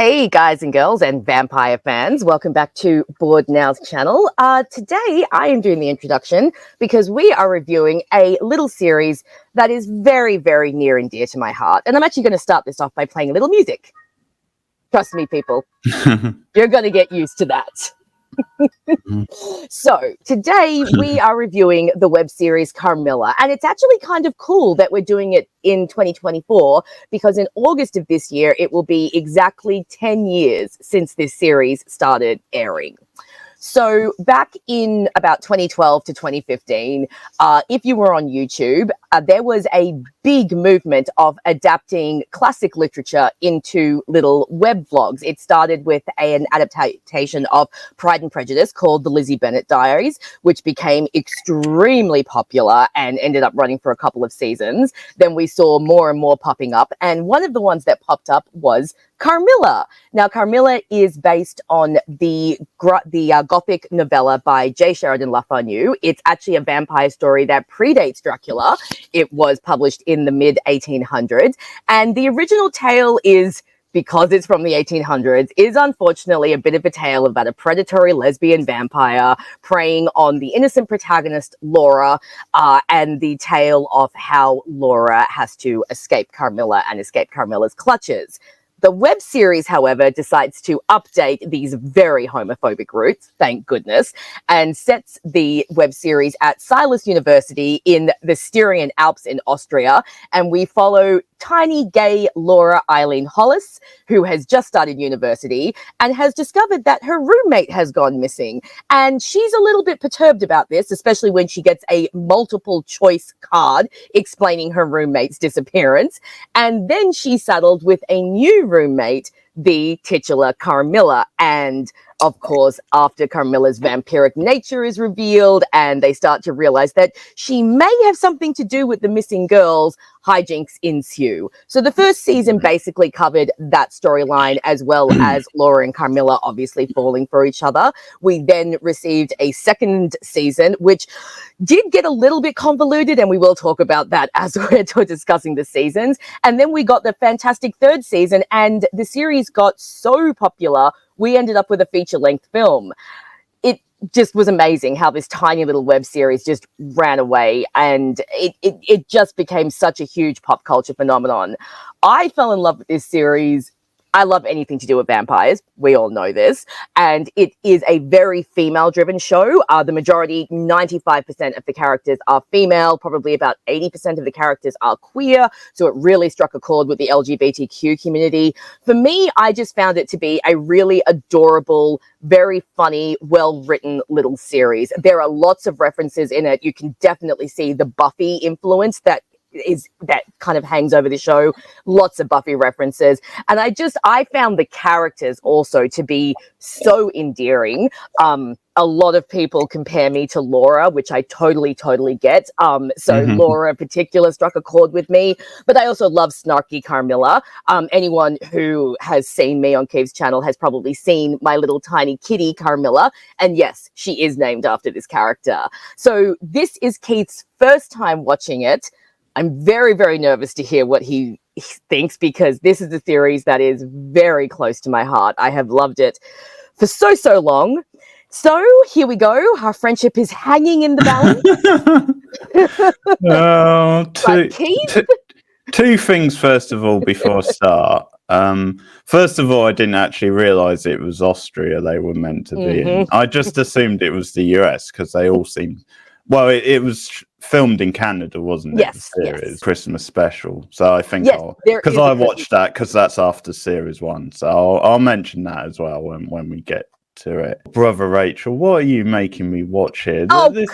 Hey guys and girls and vampire fans, welcome back to Board Now's channel. Today I am doing the introduction because we are reviewing a little series that is very, very near and dear to my heart. And I'm actually going to start this off by playing a little music. Trust me, people, you're going to get used to that. So today we are reviewing the web series Carmilla, and it's actually kind of cool that we're doing it in 2024 because in August of this year it will be exactly 10 years since this series started airing. So back in about 2012 to 2015, if you were on YouTube, there was a big movement of adapting classic literature into little web vlogs. It started with an adaptation of Pride and Prejudice called The Lizzie Bennet Diaries, which became extremely popular and ended up running for a couple of seasons. Then we saw more and more popping up, and one of the ones that popped up was Carmilla. Now, Carmilla is based on the Gothic novella by J. Sheridan Le Fanu. It's actually a vampire story that predates Dracula. It was published in the mid-1800s, and the original tale is, because it's from the 1800s, is unfortunately a bit of a tale about a predatory lesbian vampire preying on the innocent protagonist, Laura, and the tale of how Laura has to escape Carmilla and escape Carmilla's clutches. The web series, however, decides to update these very homophobic roots, thank goodness, and sets the web series at Silas University in the Styrian Alps in Austria. And we follow tiny gay Laura Eileen Hollis, who has just started university and has discovered that her roommate has gone missing. And she's a little bit perturbed about this, especially when she gets a multiple choice card explaining her roommate's disappearance. And then she's saddled with a new roommate, the titular Carmilla. And of course, after Carmilla's vampiric nature is revealed and they start to realize that she may have something to do with the missing girls, hijinks ensue. So the first season basically covered that storyline, as well as Laura and Carmilla obviously falling for each other. We then received a second season, which did get a little bit convoluted, and we will talk about that as we're discussing the seasons. And then we got the fantastic third season, and the series got so popular, we ended up with a feature-length film. It just was amazing how this tiny little web series just ran away, and it just became such a huge pop culture phenomenon. I fell in love with this series. I love anything to do with vampires. We all know this. And it is a very female-driven show. The majority, 95% of the characters are female. Probably about 80% of the characters are queer. So it really struck a chord with the LGBTQ community. For me, I just found it to be a really adorable, very funny, well-written little series. There are lots of references in it. You can definitely see the Buffy influence that kind of hangs over the show. Lots of Buffy references, and I found the characters also to be so endearing. A lot of people compare me to Laura, which I totally get. So Laura in particular struck a chord with me, but I also love snarky Carmilla. Anyone who has seen me on Keith's channel has probably seen my little tiny kitty Carmilla, and yes, she is named after this character. So this is Keith's first time watching it. I'm very, very nervous to hear what he thinks, because this is a series that is very close to my heart. I have loved it for so long. So here we go. Our friendship is hanging in the balance. Two things, first of all, before I start. First of all, I didn't actually realise it was Austria they were meant to be in. I just assumed it was the US because they all seemed... Well, it was filmed in Canada, wasn't it? Yes, the series, yes. Christmas special. So I think because I watched that because that's after series 1. So I'll mention that as well when we get to it. Brother Rachel, what are you making me watch here? Come on! This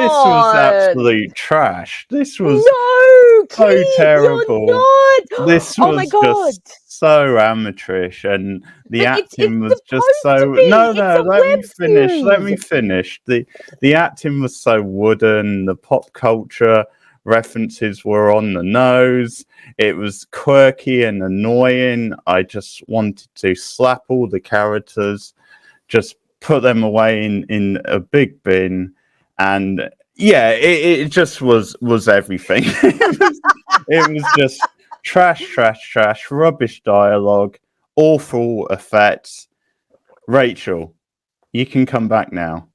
was absolute trash. This was so Keith, You're terrible. not. This was my God. Just so amateurish, and the acting was just so... No, let me finish. The acting was so wooden. The pop culture references were on the nose. It was quirky and annoying. I just wanted to slap all the characters, just put them away in a big bin, and yeah, it just was everything. It was just trash, rubbish dialogue, awful effects. Rachel, you can come back now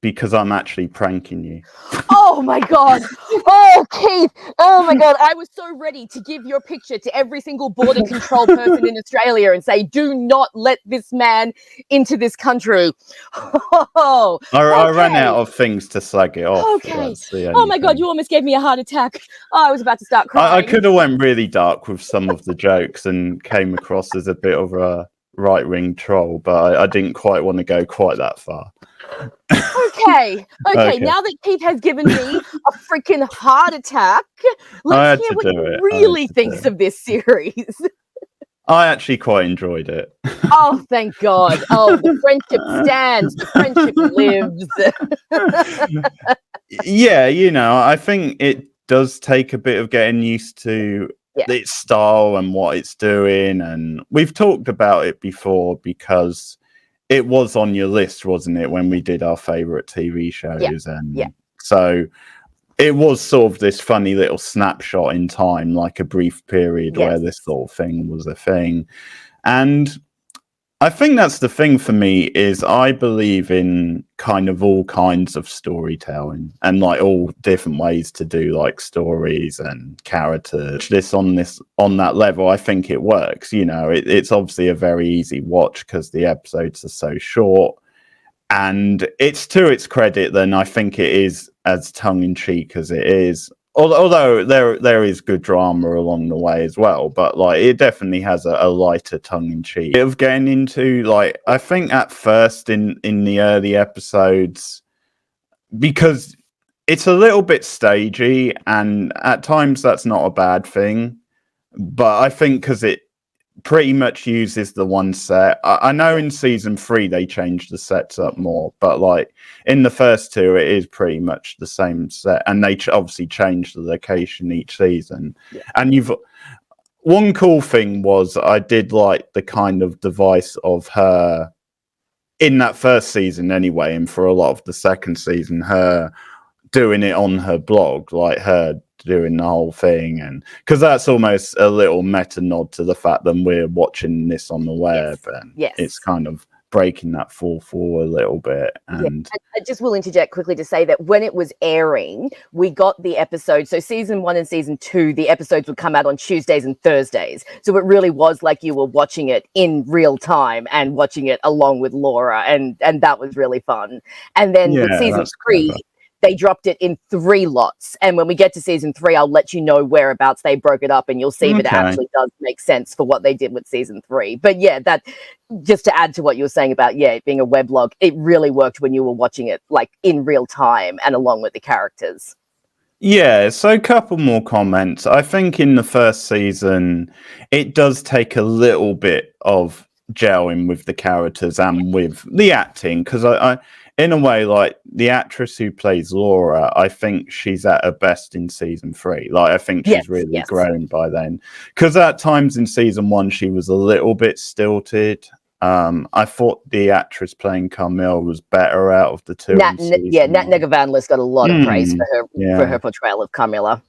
because I'm actually pranking you. Oh my God. Oh, Keith. Oh my God. I was so ready to give your picture to every single border control person in Australia and say, do not let this man into this country. Oh, I ran out of things to slag it off. Okay. The Oh my God, thing. you almost gave me a heart attack. Oh, I was about to start crying. I could have went really dark with some of the jokes and came across as a bit of a right-wing troll, but I didn't quite want to go quite that far. Okay. Now that Keith has given me a freaking heart attack, let's hear what he really thinks of this series. I actually quite enjoyed it. Oh, thank God. Oh, the friendship stands, the friendship lives. Yeah, I think it does take a bit of getting used to its style and what it's doing. And we've talked about it before because it was on your list, wasn't it, when we did our favorite TV shows? So it was sort of this funny little snapshot in time, like a brief period where this sort of thing was a thing. And I think that's the thing for me is I believe in kind of all kinds of storytelling and like all different ways to do like stories and characters. On that level, I think it works. It's obviously a very easy watch because the episodes are so short. And it's to its credit, then I think it is as tongue-in-cheek as it is. Although there is good drama along the way as well, but like it definitely has a lighter tongue-in-cheek of getting into. Like I think at first in the early episodes, because it's a little bit stagey, and at times that's not a bad thing. But I think because it pretty much uses the one set. I know in season 3 they changed the sets up more, but like in the first 2 it is pretty much the same set, and they obviously changed the location each season. And one cool thing was I did like the kind of device of her in that first season anyway, and for a lot of the second season, her doing it on her blog, like her doing the whole thing, and because that's almost a little meta nod to the fact that we're watching this on the web, and it's kind of breaking that fourth wall a little bit. And I just will interject quickly to say that when it was airing, we got the episode. So season 1 and season 2, the episodes would come out on Tuesdays and Thursdays. So it really was like you were watching it in real time and watching it along with Laura, and that was really fun. And then with season 3, they dropped it in 3 lots. And when we get to season 3, I'll let you know whereabouts they broke it up, and you'll see that it actually does make sense for what they did with season 3. But that just to add to what you were saying about, it being a weblog, it really worked when you were watching it like in real time and along with the characters. Yeah, so a couple more comments. I think in the first season, it does take a little bit of gelling with the characters and with the acting, because I in a way, like the actress who plays Laura, I think she's at her best in season 3. Like I think she's really grown by then, because at times in season 1 she was a little bit stilted. I thought the actress playing Carmilla was better out of the two. Nat Negavanlis got a lot of praise for her portrayal of Carmilla.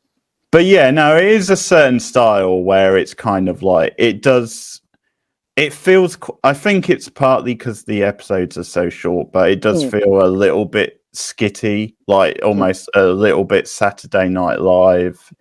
But it is a certain style where it's kind of like it feels, I think it's partly because the episodes are so short, but it does feel a little bit skitty, like almost a little bit Saturday Night Live,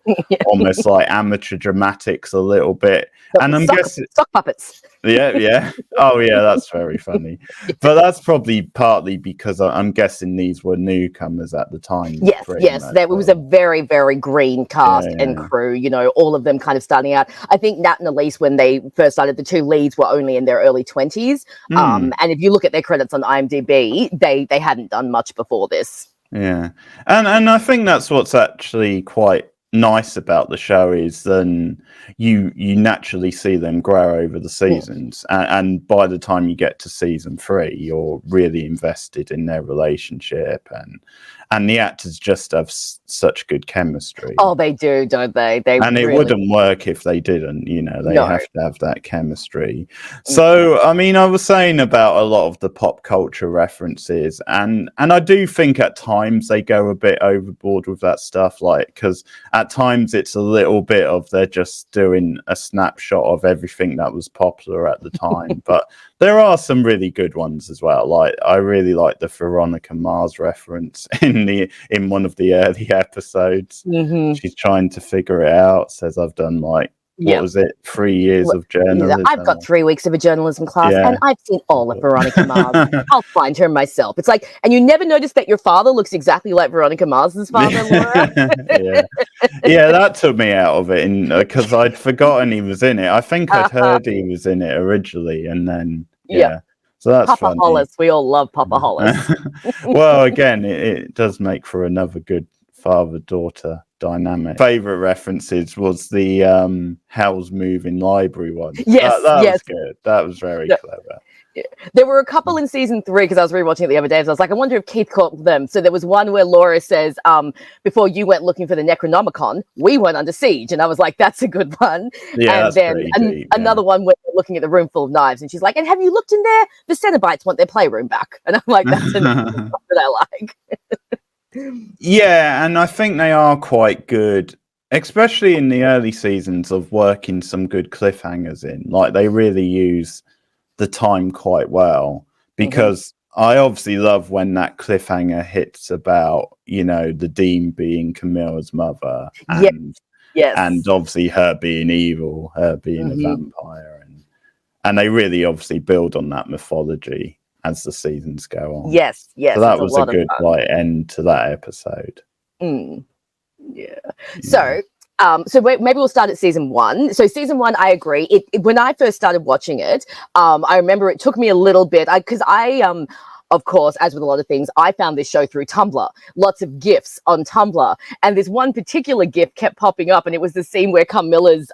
almost like amateur dramatics a little bit. And I'm guessing sock puppets. Yeah. Oh, yeah, that's very funny. But that's probably partly because I'm guessing these were newcomers at the time. Yes. There was a very, very green cast and crew, all of them kind of starting out. I think Nat and Elise, when they first started, the 2 leads were only in their early 20s. And if you look at their credits on IMDb, they hadn't done much before this. Yeah. And I think that's what's actually quite nice about the show is then you naturally see them grow over the seasons, and by the time you get to season 3 you're really invested in their relationship, and the actors just have such good chemistry. Oh, they do, don't they? And it wouldn't work if they didn't, they have to have that chemistry. So, I mean, I was saying about a lot of the pop culture references, and I do think at times they go a bit overboard with that stuff, like, because at times it's a little bit of they're just doing a snapshot of everything that was popular at the time. But there are some really good ones as well. Like, I really like the Veronica Mars reference in one of the early episodes. She's trying to figure it out, says I've done like what was it, 3 years of journalism. I've got 3 weeks of a journalism class, and I've seen all of Veronica Mars. I'll find her myself. It's like, and you never notice that your father looks exactly like Veronica Mars's father, Laura. Yeah, that took me out of it because I'd forgotten he was in it. I think I'd heard he was in it originally, and then so that's Papa funny. Hollis. We all love Papa Hollis. Well, again, it does make for another good father-daughter dynamic. Favorite references was the Howl's Moving Library one. Yes, that was good. That was very clever. There were a couple in season 3 because I was rewatching it the other day. So I was like, I wonder if Keith caught them. So there was one where Laura says, before you went looking for the Necronomicon, we went under siege. And I was like, that's a good one. Yeah, and then another one where they're looking at the room full of knives. And she's like, and have you looked in there? The Cenobites want their playroom back. And I'm like, that's another one that I like. Yeah, and I think they are quite good, especially in the early seasons, of working some good cliffhangers in. Like, they really use the time quite well, because I obviously love when that cliffhanger hits about, the Dean being Camilla's mother, and and obviously her being evil, her being a vampire, and they really obviously build on that mythology as the seasons go on. Yes. So that was a good end to that episode. Yeah. So maybe we'll start at season 1. So season 1, I agree. When I first started watching it, I remember it took me a little bit because I of course, as with a lot of things, I found this show through Tumblr. Lots of GIFs on Tumblr. And this one particular GIF kept popping up, and it was the scene where Carmilla's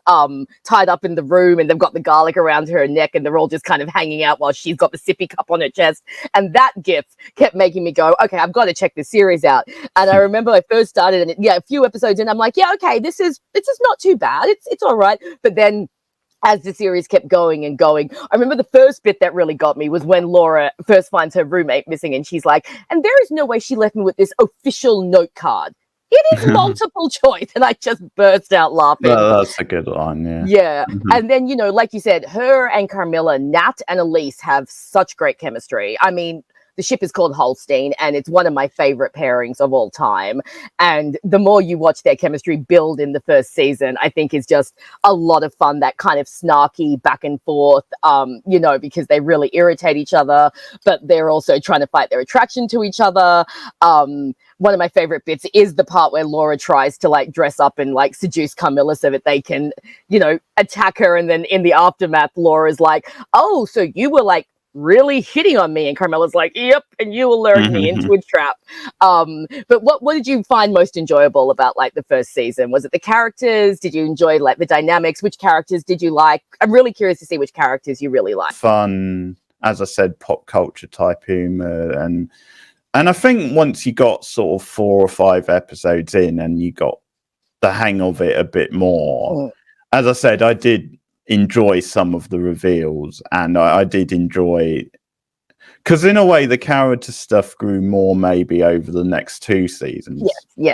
tied up in the room and they've got the garlic around her neck and they're all just kind of hanging out while she's got the sippy cup on her chest. And that GIF kept making me go, okay, I've got to check this series out. And I remember I first started, and a few episodes in, I'm like, yeah, okay, this is not too bad. It's all right. But then as the series kept going and going, I remember the first bit that really got me was when Laura first finds her roommate missing, and she's like, and there is no way she left me with this official note card. It is multiple choice. And I just burst out laughing. Well, that's a good line, yeah. And then, like you said, her and Carmilla, Nat and Elise have such great chemistry. I mean, the ship is called Holstein, and it's one of my favorite pairings of all time. And the more you watch their chemistry build in the first season, I think is just a lot of fun, that kind of snarky back and forth, because they really irritate each other, but they're also trying to fight their attraction to each other. One of my favorite bits is the part where Laura tries to dress up and seduce Carmilla so that they can, attack her. And then in the aftermath, Laura's like, oh, so you were really hitting on me, and Carmilla's like, yep, and you lured me into a trap. But what did you find most enjoyable about the first season? Was it the characters? Did you enjoy the dynamics? Which characters did you like? I'm really curious to see which characters you really like. Fun, as I said, pop culture type humor, and I think once you got sort of 4 or 5 episodes in and you got the hang of it a bit more, as I said, I did enjoy some of the reveals, and I did enjoy, because in a way the character stuff grew more maybe over the next 2 seasons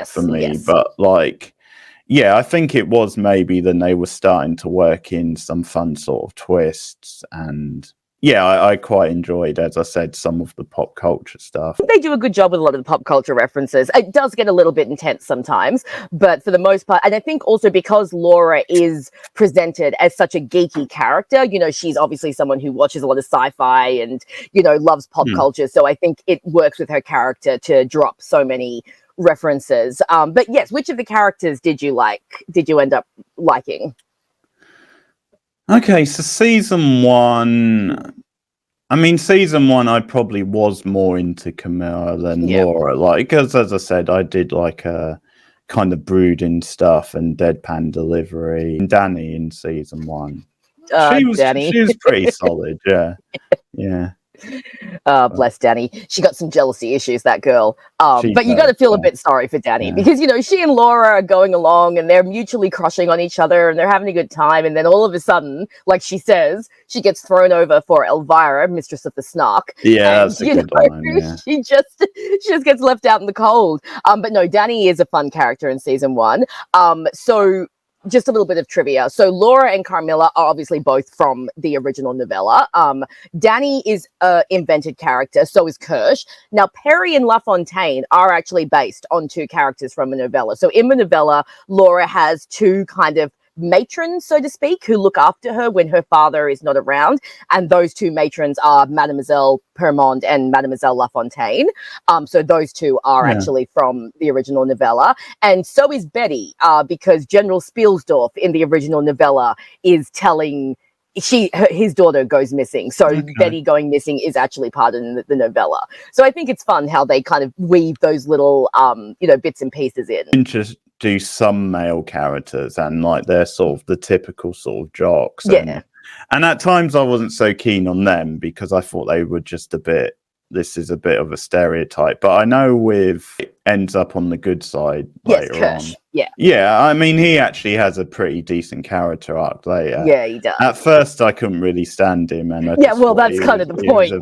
for me. But I think it was maybe then they were starting to work in some fun sort of twists, and I quite enjoyed, as I said, some of the pop culture stuff. They do a good job with a lot of the pop culture references. It does get a little bit intense sometimes, but for the most part, and I think also because Laura is presented as such a geeky character, she's obviously someone who watches a lot of sci-fi and, loves pop culture. So I think it works with her character to drop so many references. But yes, which of the characters did you end up liking? Okay, so season 1, I probably was more into Carmilla than Laura, because as I said, I did her kind of brooding stuff and deadpan delivery. And Danny in season 1, she was pretty solid, yeah. Bless Danny. She got some jealousy issues, that girl. But you got to feel a bit sorry for Danny because, you know, she and Laura are going along and they're mutually crushing on each other and they're having a good time. And then all of a sudden, like she says, she gets thrown over for Elvira, mistress of the Snark. Yeah, and, that's a good line. Yeah. She just gets left out in the cold. But no, Danny is a fun character in season 1. So just a little bit of trivia. So Laura and Carmilla are obviously both from the original novella. Danny is an invented character, so is Kirsch. Now, Perry and LaFontaine are actually based on 2 characters from a novella. So in the novella, Laura has 2 kind of matrons, so to speak, who look after her when her father is not around. And those 2 matrons are Mademoiselle Permond and Mademoiselle LaFontaine. So those 2 are actually from the original novella. And so is Betty, because General Spielsdorf in the original novella is telling his daughter goes missing. So Betty going missing is actually part of the novella. So I think it's fun how they kind of weave those little, bits and pieces in. Do some male characters and like they're sort of the typical sort of jocks. And at times I wasn't so keen on them because I thought they were just this is a bit of a stereotype. But I know ends up on the good side later Kirsch. on. Yeah, I mean, he actually has a pretty decent character arc later. Yeah, he does. At first, I couldn't really stand him, and that's kind of the point.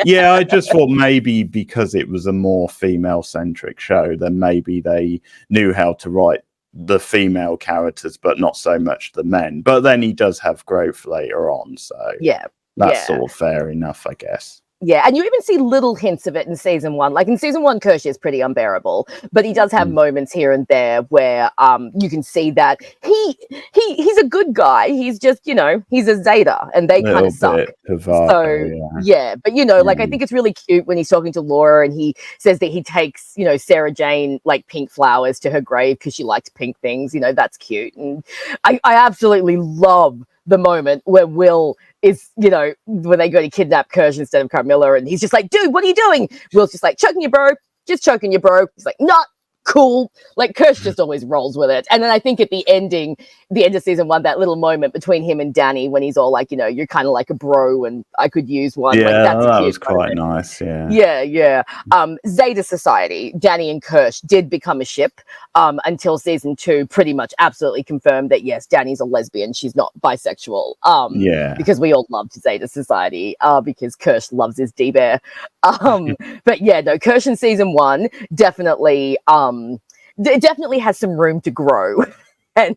I just thought maybe because it was a more female-centric show, then maybe they knew how to write the female characters, but not so much the men. But then he does have growth later on, so that's sort of fair enough, I guess. Yeah, and you even see little hints of it in season 1. Like in season 1, Kirsch is pretty unbearable, but he does have moments here and there where you can see that he's a good guy. He's just, he's a Zeta, and they kind of suck. But I think it's really cute when he's talking to Laura and he says that he takes, Sarah Jane like pink flowers to her grave because she likes pink things. That's cute, and I absolutely love the moment where Will is, when they go to kidnap Kirsch instead of Carmilla, and he's just like, dude, what are you doing? Will's just like, choking you, bro. Just choking you, bro. He's like, not cool. Like, Kirsch just always rolls with it. And then I think at the end of season 1, that little moment between him and Danny when he's all like, you're kind of like a bro and I could use one. Yeah, like, that was quite nice. Yeah. Zeta Society, Danny and Kirsch did become a ship until season 2 pretty much absolutely confirmed that, yes, Danny's a lesbian. She's not bisexual. Because we all loved Zeta Society because Kirsch loves his D-Bear. But yeah, no, Kirsch in season 1 definitely has some room to grow. And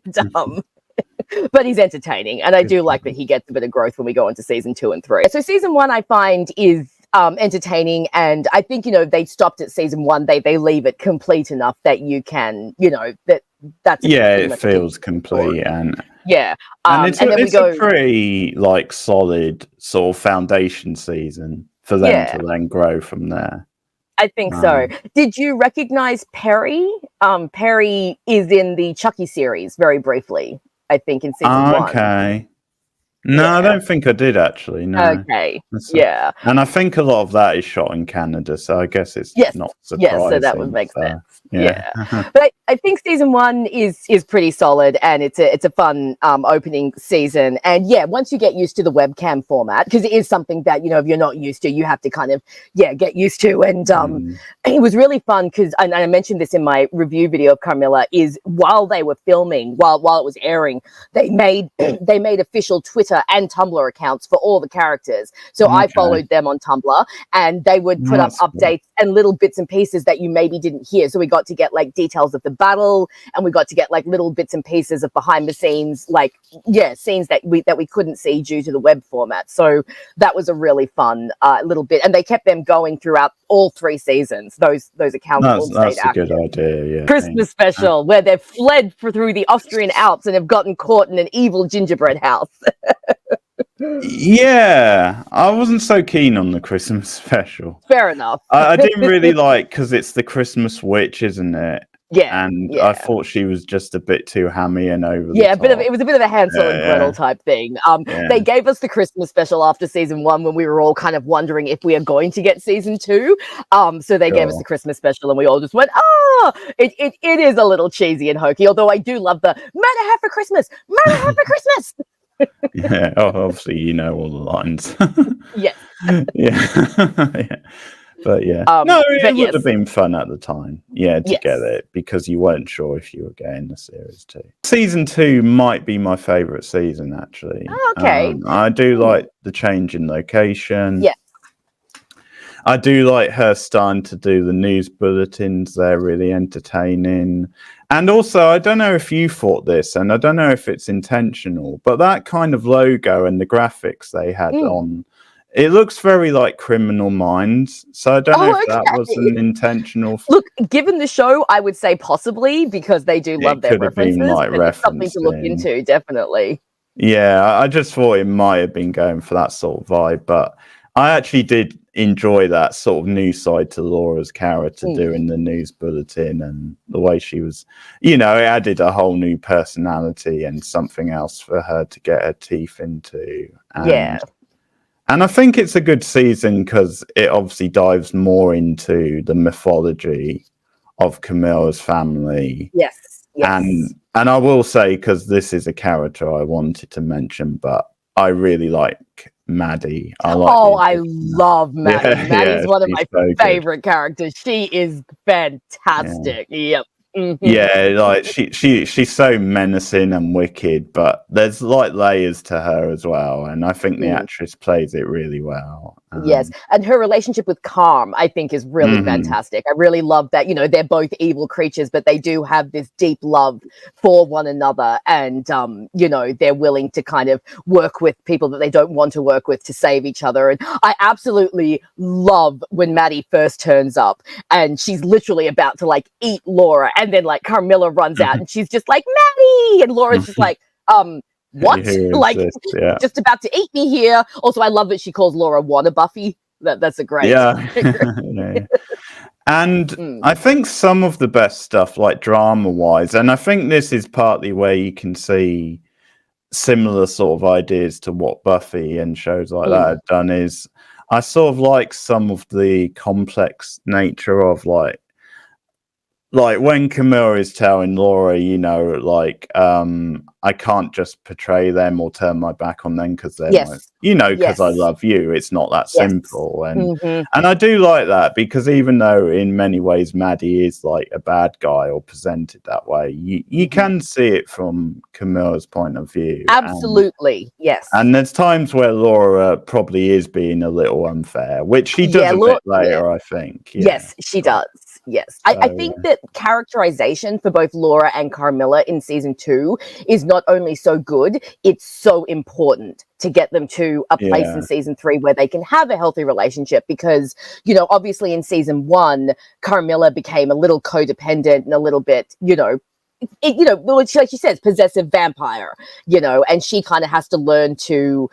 but he's entertaining, and I do like that he gets a bit of growth when we go into season 2 and 3. So season 1 I find is entertaining, and I think they stopped at season 1. They leave it complete enough that you can that's it feels complete and and it's a pretty like solid sort of foundation season for them to then grow from there. I think so. Did you recognize Perry? Perry is in the Chucky series very briefly, I think, in season 1. Okay. No, I don't think I did actually. No. Okay. And I think a lot of that is shot in Canada, so I guess it's not surprising. Yeah, so that would make sense. But I think season 1 is pretty solid, and it's a fun opening season. And once you get used to the webcam format, because it is something that if you're not used to, you have to kind of get used to. And it was really fun because, and I mentioned this in my review video of Carmilla, is while they were filming, while it was airing, they made official Twitter and Tumblr accounts for all the characters. So I followed them on Tumblr, and they would put up updates and little bits and pieces that you maybe didn't hear. So we got to get like details of the battle, and we got to get like little bits and pieces of behind the scenes, like scenes that we couldn't see due to the web format. So that was a really fun little bit, and they kept them going throughout all 3 seasons. Those accounts all stayed active. That's a good idea. Christmas special where they've fled through the Austrian Alps and have gotten caught in an evil gingerbread house. I wasn't so keen on the Christmas special. Fair enough. I didn't really like, because it's the Christmas witch, isn't it? And I thought she was just a bit too hammy and over the top. It was a bit of a Hansel and Gretel type thing. They gave us the Christmas special after season 1 when we were all kind of wondering if we are going to get season 2. So they gave us the Christmas special, and we all just went, it is a little cheesy and hokey, although I do love the murder her for Christmas. Yeah. Oh, obviously, you know all the lines. Yes. Yeah. But yeah, no, it But would yes, have been fun at the time, to get yes. it, because you weren't sure if you were getting the series 2. Season 2 might be my favorite season, actually. Oh, okay. I do like the change in location. Yes. I do like her starting to do the news bulletins. They're really entertaining. And also, I don't know if you thought this, and I don't know if it's intentional, but that kind of logo and the graphics they had on, it looks very like Criminal Minds. So I don't know if that was an intentional. Look, given the show, I would say possibly, because they do love It their could have been references, like but it's something to look referencing. into, definitely. Yeah, I just thought it might have been going for that sort of vibe, but I actually did enjoy that sort of new side to Laura's character doing the news bulletin, and the way she was, it added a whole new personality and something else for her to get her teeth into. And I think it's a good season because it obviously dives more into the mythology of Camilla's family. Yes. And I will say, because this is a character I wanted to mention, but I really like Maddie. I love Maddie. Yeah, Maddie's one of my so favorite characters. She is fantastic. Yep. Yeah, like she's so menacing and wicked, but there's like layers to her as well, and I think the actress plays it really well. Yes, and her relationship with Carm, I think, is really fantastic. I really love that, they're both evil creatures, but they do have this deep love for one another, and they're willing to kind of work with people that they don't want to work with to save each other. And I absolutely love when Maddie first turns up and she's literally about to like eat Laura, and then like Carmilla runs out and she's just like, Maddie, and Laura's just like, what? Like, just about to eat me here. Also, I love that she calls Laura Wanna Buffy. That's a great. Yeah. And I think some of the best stuff, like drama-wise, and I think this is partly where you can see similar sort of ideas to what Buffy and shows like that have done, is I sort of like some of the complex nature of like when Camilla is telling Laura, I can't just portray them or turn my back on them because they're because I love you. It's not that simple. And I do like that, because even though in many ways Maddie is like a bad guy or presented that way, you can see it from Camilla's point of view. Absolutely. Yes. And there's times where Laura probably is being a little unfair, which she does a bit later, I think. Yes, she does. Yes. I think that characterization for both Laura and Carmilla in season 2 is not only so good, it's so important to get them to a place in season 3 where they can have a healthy relationship, because, obviously in season 1, Carmilla became a little codependent and a little bit, like she says, possessive vampire, and she kind of has to learn to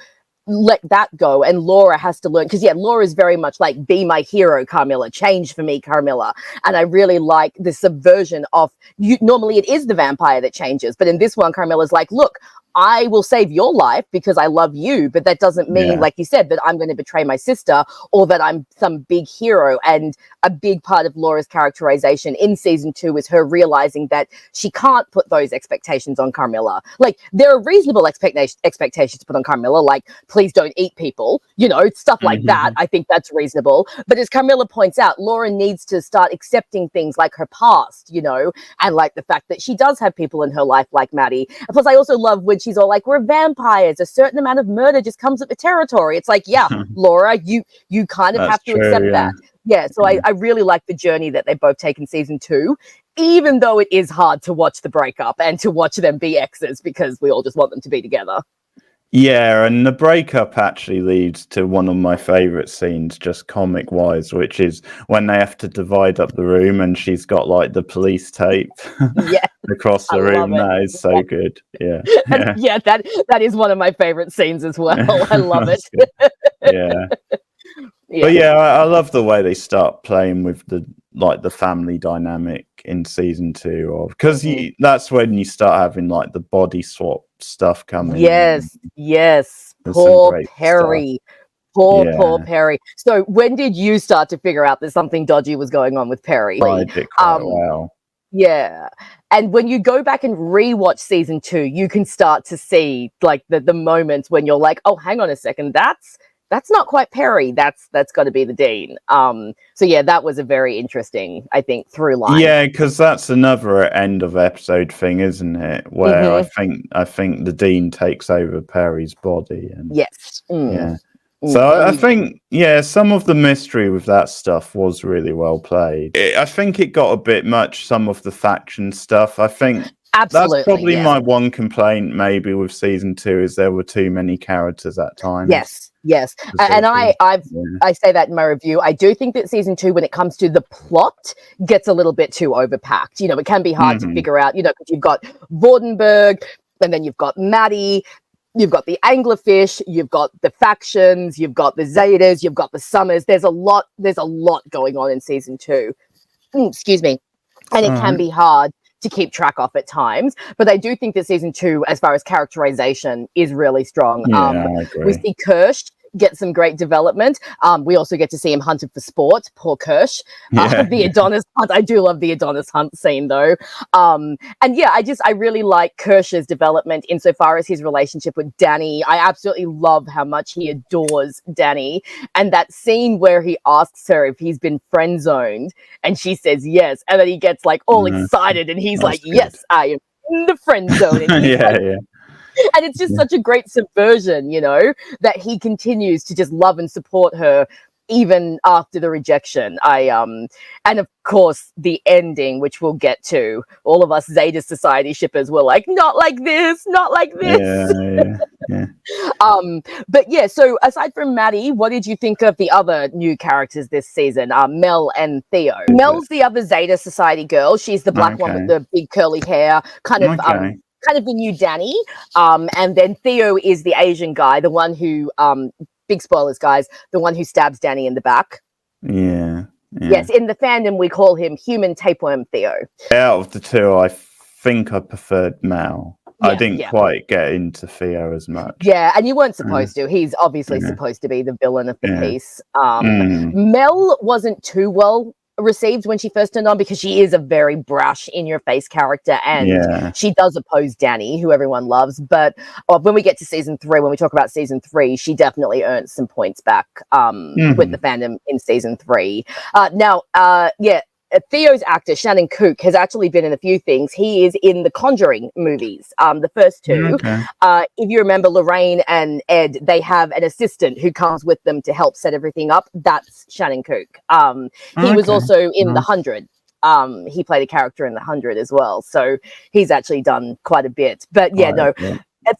let that go, and Laura has to learn, because Laura's very much like, be my hero, Carmilla, change for me, Carmilla. And I really like the subversion of normally it is the vampire that changes, but in this one Carmilla's like, look, I will save your life because I love you, but that doesn't mean, like you said, that I'm going to betray my sister or that I'm some big hero. And a big part of Laura's characterization in season 2 is her realizing that she can't put those expectations on Carmilla. Like, there are reasonable expectations to put on Carmilla, like, please don't eat people, stuff like that. I think that's reasonable. But as Carmilla points out, Laura needs to start accepting things like her past, and like the fact that she does have people in her life like Maddie. And plus, I also love when she's all like, we're vampires, a certain amount of murder just comes with the territory. It's like, Laura, you kind of have to accept that. So I really like the journey that they both take in season 2, even though it is hard to watch the breakup and to watch them be exes, because we all just want them to be together. Yeah, and the breakup actually leads to one of my favorite scenes, just comic wise, which is when they have to divide up the room and she's got like the police tape across the room. That is so good. That is one of my favorite scenes as well. I love it. But I love the way they start playing with the family dynamic in season 2, because that's when you start having like the body swap stuff coming. Yes. Poor Perry. Poor Perry. So when did you start to figure out that something dodgy was going on with Perry? I did quite well. Yeah. And when you go back and rewatch season 2, you can start to see like the moments when you're like, oh, hang on a second, that's not quite Perry. That's got to be the Dean. So yeah, that was a very interesting, I think, through line. Yeah, because that's another end of episode thing, isn't it? Where I think the Dean takes over Perry's body, and yes, yeah. So I think, yeah, some of the mystery with that stuff was really well played. I think it got a bit much, some of the faction stuff. I think absolutely, that's probably my one complaint maybe with season 2 is there were too many characters at times. Yes. And I say that in my review. I do think that season 2, when it comes to the plot, gets a little bit too overpacked. You know, it can be hard to figure out, you know, because you've got Vordenberg, and then you've got Maddie, you've got the Anglerfish, you've got the factions, you've got the Zetas, you've got the Summers. There's a lot going on in season 2. Excuse me. And it can be hard to keep track of at times. But I do think that season 2, as far as characterization, is really strong. Yeah, I agree. We see Kirsch get some great development. We also get to see him hunted for sport. Poor Kirsch. The Adonis hunt. I do love the Adonis hunt scene though. And yeah, I really like Kirsch's development insofar as his relationship with Danny. I absolutely love how much he adores Danny. And that scene where he asks her if he's been friend zoned and she says yes. And then he gets like all excited and he's like, good. Yes, I am in the friend zone. And he's and it's just such a great subversion, you know, that he continues to just love and support her even after the rejection. And of course the ending, which we'll get to, all of us Zeta Society shippers were like, not like this. Yeah. But yeah, so aside from Maddie, what did you think of the other new characters this season? Mel and Theo. Mel's the other Zeta Society girl. She's the black one with the big curly hair, kind of the new Danny. And then Theo is the Asian guy, the one who, big spoilers, guys, the one who stabs Danny in the back. Yeah. Yes, in the fandom, we call him Human Tapeworm Theo. Out of the two, I think I preferred Mel. I didn't quite get into Theo as much. Yeah, and you weren't supposed to. He's obviously supposed to be the villain of the piece. Mel wasn't too well received when she first turned on because she is a very brash, in-your-face character, and she does oppose Danny, who everyone loves. But when we get to season 3, when we talk about season 3, she definitely earns some points back with the fandom in season 3. Theo's actor, Shannon Kook, has actually been in a few things. He is in the Conjuring movies, the first 2. If you remember Lorraine and Ed, they have an assistant who comes with them to help set everything up. That's Shannon Kook. He was also in The 100. He played a character in The 100 as well. So he's actually done quite a bit. But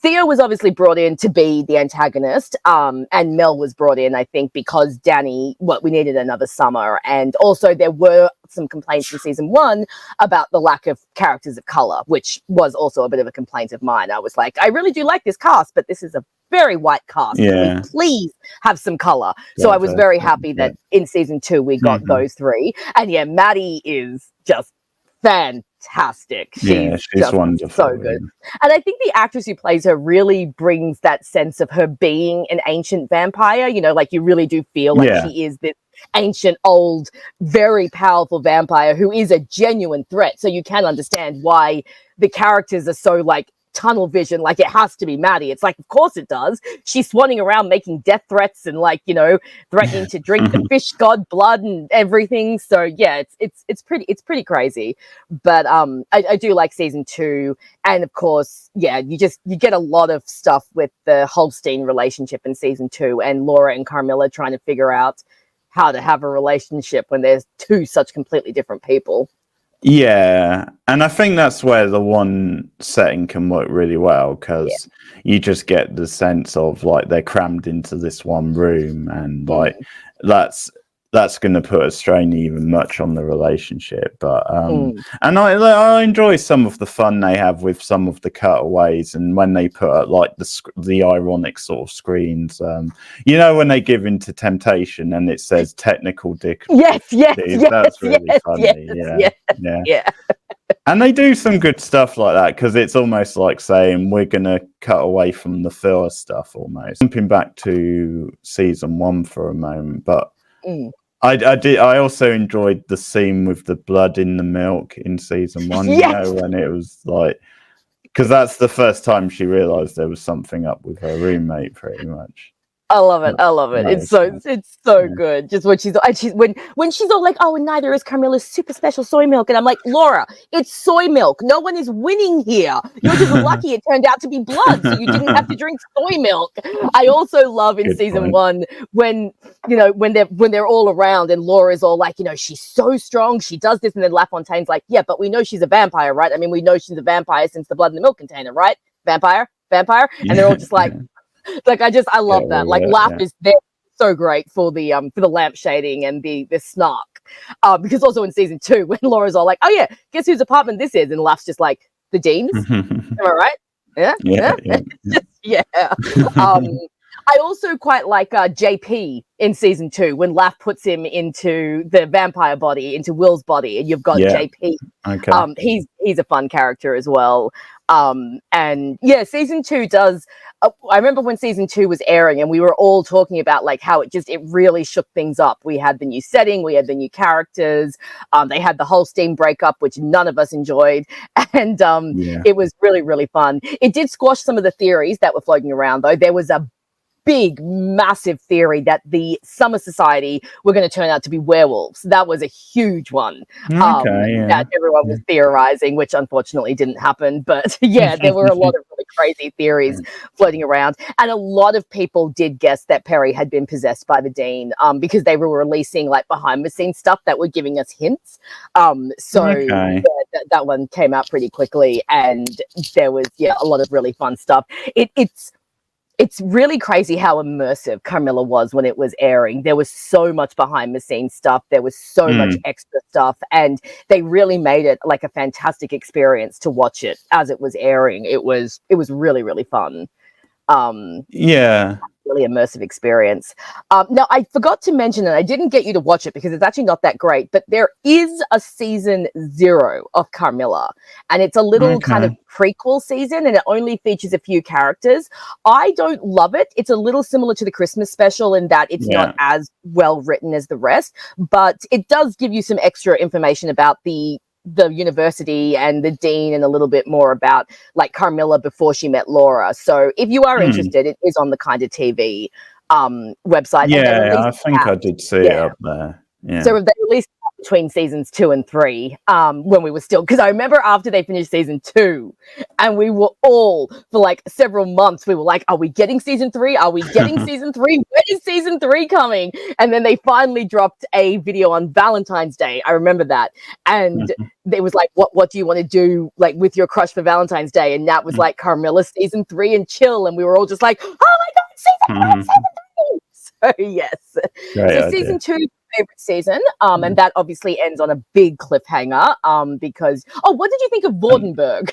Theo was obviously brought in to be the antagonist, and Mel was brought in, I think, because Danny, we needed another Summer, and also there were some complaints in season 1 about the lack of characters of color, which was also a bit of a complaint of mine. I was like, I really do like this cast, but this is a very white cast. Can we please have some color? So I was very happy that in season 2 we got those 3, and Maddie is just fantastic. She's wonderful. So good. And I think the actress who plays her really brings that sense of her being an ancient vampire. You know, like you really do feel like she is this ancient, old, very powerful vampire who is a genuine threat. So you can understand why the characters are so like tunnel vision, like it has to be Maddie. It's like, of course it does. She's swanning around making death threats and like, you know, threatening to drink the fish god blood and everything. So yeah, it's pretty crazy. But I do like season 2, and of course, you get a lot of stuff with the Holstein relationship in season 2, and Laura and Carmilla trying to figure out how to have a relationship when there's 2 such completely different people. Yeah, and I think that's where the one setting can work really well, because you just get the sense of like they're crammed into this one room, and like that's going to put a strain even much on the relationship. But and I enjoy some of the fun they have with some of the cutaways, and when they put up like the ironic sort of screens, you know, when they give into temptation and it says technical dick. Yes, that's really funny. Yeah. And they do some good stuff like that, because it's almost like saying we're going to cut away from the filler stuff almost. Jumping back to season 1 for a moment, but I did. I also enjoyed the scene with the blood in the milk in season 1. Yes. You know, when it was like, because that's the first time she realised there was something up with her roommate, pretty much. I love it. I love it. It's so good. Just when she's all like, "Oh, and neither is Carmilla's super special soy milk," and I'm like, "Laura, it's soy milk. No one is winning here. You're just lucky it turned out to be blood, so you didn't have to drink soy milk." I also love in season 1 when they're all around and Laura's all like, she's so strong, she does this, and then LaFontaine's like, "Yeah, but we know she's a vampire, right? I mean, we know she's a vampire since the blood in the milk container, right? Vampire, and they're all just like. Like I love that. Like Laugh is there so great for the lamp shading and the snark. Because also in season 2 when Laura's all like, "Oh yeah, guess whose apartment this is?" and Laugh's just like, "The Dean's." Am I right? Yeah. I also quite like JP in season 2 when Laugh puts him into the vampire body, into Will's body, and you've got JP. Okay. He's a fun character as well. And yeah, season 2 does. I remember when season 2 was airing, and we were all talking about like how it really shook things up. We had the new setting, we had the new characters. They had the whole Steam breakup, which none of us enjoyed, and it was really, really fun. It did squash some of the theories that were floating around, though. There was a big, massive theory that the Summer Society were going to turn out to be werewolves. That was a huge one that everyone was theorizing, which unfortunately didn't happen. But yeah, there were a lot of really crazy theories floating around. And a lot of people did guess that Perry had been possessed by the Dean because they were releasing like behind the scenes stuff that were giving us hints. That one came out pretty quickly, and there was a lot of really fun stuff. It's really crazy how immersive Carmilla was when it was airing. There was so much behind the scenes stuff. There was so much extra stuff, and they really made it like a fantastic experience to watch it as it was airing. It was really, really fun. Really immersive experience. Now, I forgot to mention, and I didn't get you to watch it because it's actually not that great, but there is a season 0 of Carmilla, and it's a little kind of prequel season, and it only features a few characters. I don't love it. It's a little similar to the Christmas special in that it's not as well written as the rest, but it does give you some extra information about the university and the Dean, and a little bit more about like Carmilla before she met Laura. So if you are interested, it is on the Kind of TV website. I think I did see it up there. Yeah. So they released between seasons 2 and 3 when we were still, because I remember after they finished season 2 and we were all for like several months, we were like, are we getting season 3? Are we getting season 3? When is season 3 coming? And then they finally dropped a video on Valentine's Day. I remember that. And it was like, what do you want to do like with your crush for Valentine's Day? And that was like Carmilla season 3 and chill. And we were all just like, oh my God, season 3! So yes. So season 2, favorite season, and that obviously ends on a big cliffhanger, because what did you think of Vordenberg?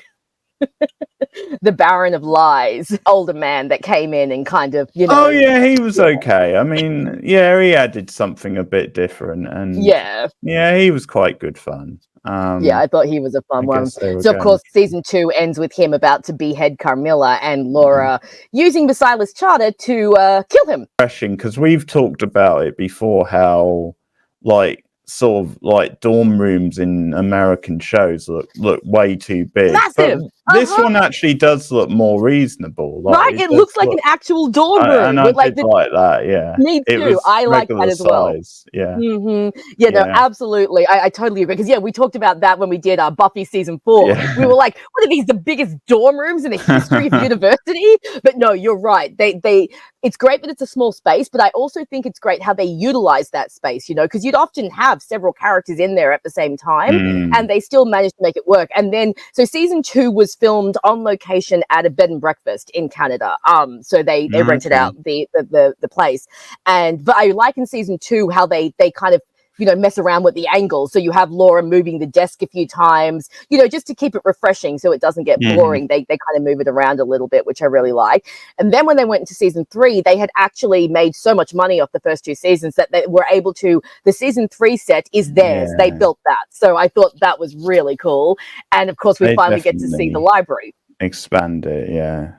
The Baron of Lies, older man that came in and kind of, he was okay. I mean, he added something a bit different, and he was quite good fun. I thought he was a fun one. So of course season 2 ends with him about to behead Carmilla and Laura using the Silas Charter to kill him. Because we've talked about it before, how like sort of like dorm rooms in American shows look way too big. Massive. This one actually does look more reasonable. Like, right, it looks like an actual dorm room. And I did like that, yeah. Me too. I like that as well. Yeah. No, absolutely. I totally agree. Because we talked about that when we did Buffy season 4. We were like, what are these, the biggest dorm rooms in the history of university? But no, you're right. It's great that it's a small space, but I also think it's great how they utilize that space, because you'd often have several characters in there at the same time, and they still managed to make it work. And then, so season 2 was filmed on location at a bed and breakfast in Canada. So they rented out the place. But I like in season 2 how they kind of mess around with the angles. So you have Laura moving the desk a few times, just to keep it refreshing so it doesn't get boring. They kind of move it around a little bit, which I really like. And then when they went into season 3, they had actually made so much money off the first 2 seasons that they were able to, the season 3 set is theirs. They built that. So I thought that was really cool. And of course, we finally get to see the library. Expand it,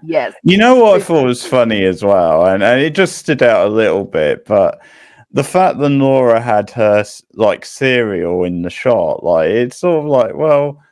Yes. You know what I thought was funny as well, and it just stood out a little bit, but the fact that Laura had her like cereal in the shot, like it's sort of like, well,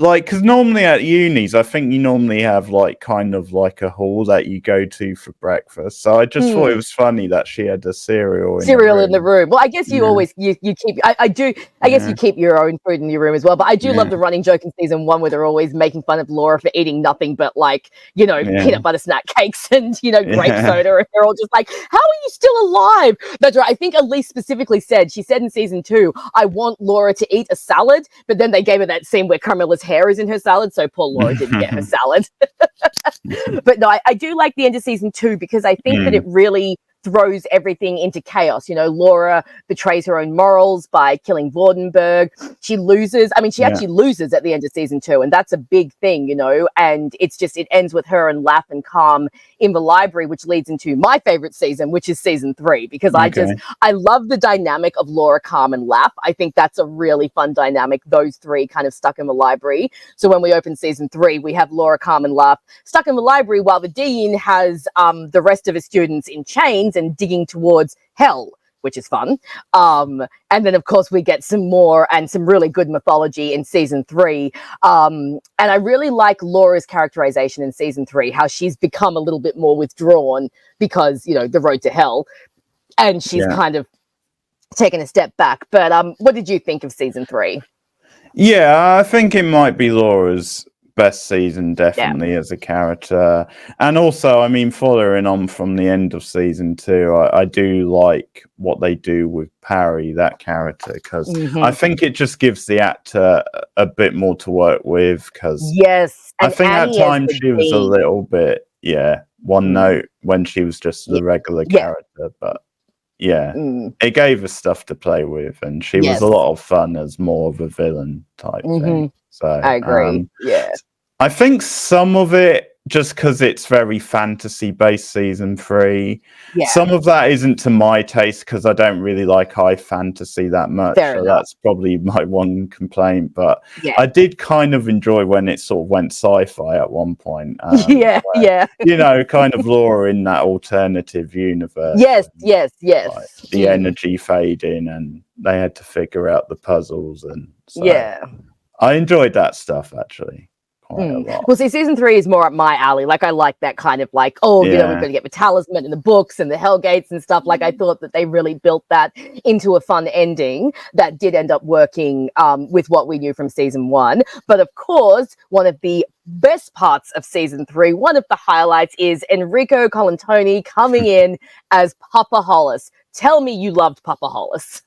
like, because normally at unis, I think you normally have like kind of like a hall that you go to for breakfast. So I just thought it was funny that she had a cereal in the room. Well, I guess you always you keep. I do. I guess you keep your own food in your room as well. But I do love the running joke in season 1 where they're always making fun of Laura for eating nothing but like peanut butter snack cakes and grape soda, and they're all just like, "How are you still alive?" That's right. I think Elise specifically said in season 2, "I want Laura to eat a salad," but then they gave her that scene where Carmilla's hair is in her salad, so poor Laura didn't get her salad. But no, I do like the end of season 2 because I think that it really throws everything into chaos. Laura betrays her own morals by killing Vordenberg. She loses. I mean, she actually loses at the end of season 2, and that's a big thing, and it ends with her and Laugh and Calm in the library, which leads into my favorite season, which is season 3, because I love the dynamic of Laura, Calm, and Laugh. I think that's a really fun dynamic, those three kind of stuck in the library. So when we open season 3, we have Laura, Calm, and Laugh stuck in the library while the dean has the rest of his students in chains and digging towards hell, which is fun. And then, of course, we get some more and some really good mythology in season 3. And I really like Laura's characterization in season 3, how she's become a little bit more withdrawn because, the road to hell. And she's kind of taken a step back. But what did you think of season 3? Yeah, I think it might be Laura's best season, definitely, as a character. And also, I mean, following on from the end of season 2, I do like what they do with Parry, that character, because I think it just gives the actor a bit more to work with, because I think at times she was a little bit one note when she was just the regular character, but it gave us stuff to play with, and she was a lot of fun as more of a villain type thing. So I agree. I think some of it, just because it's very fantasy based season 3, some of that isn't to my taste because I don't really like high fantasy that much. So that's probably my one complaint. But I did kind of enjoy when it sort of went sci-fi at one point. Where, kind of Laura in that alternative universe. Yes. Like, the energy fading, and they had to figure out the puzzles, and so I enjoyed that stuff actually. Well, see, season 3 is more up my alley. Like, I like that kind of like, we've got to get the talisman and the books and the Hellgates and stuff. Like, I thought that they really built that into a fun ending that did end up working with what we knew from season 1. But of course, one of the best parts of season 3, one of the highlights, is Enrico Colantoni coming in as Papa Hollis. Tell me you loved Papa Hollis.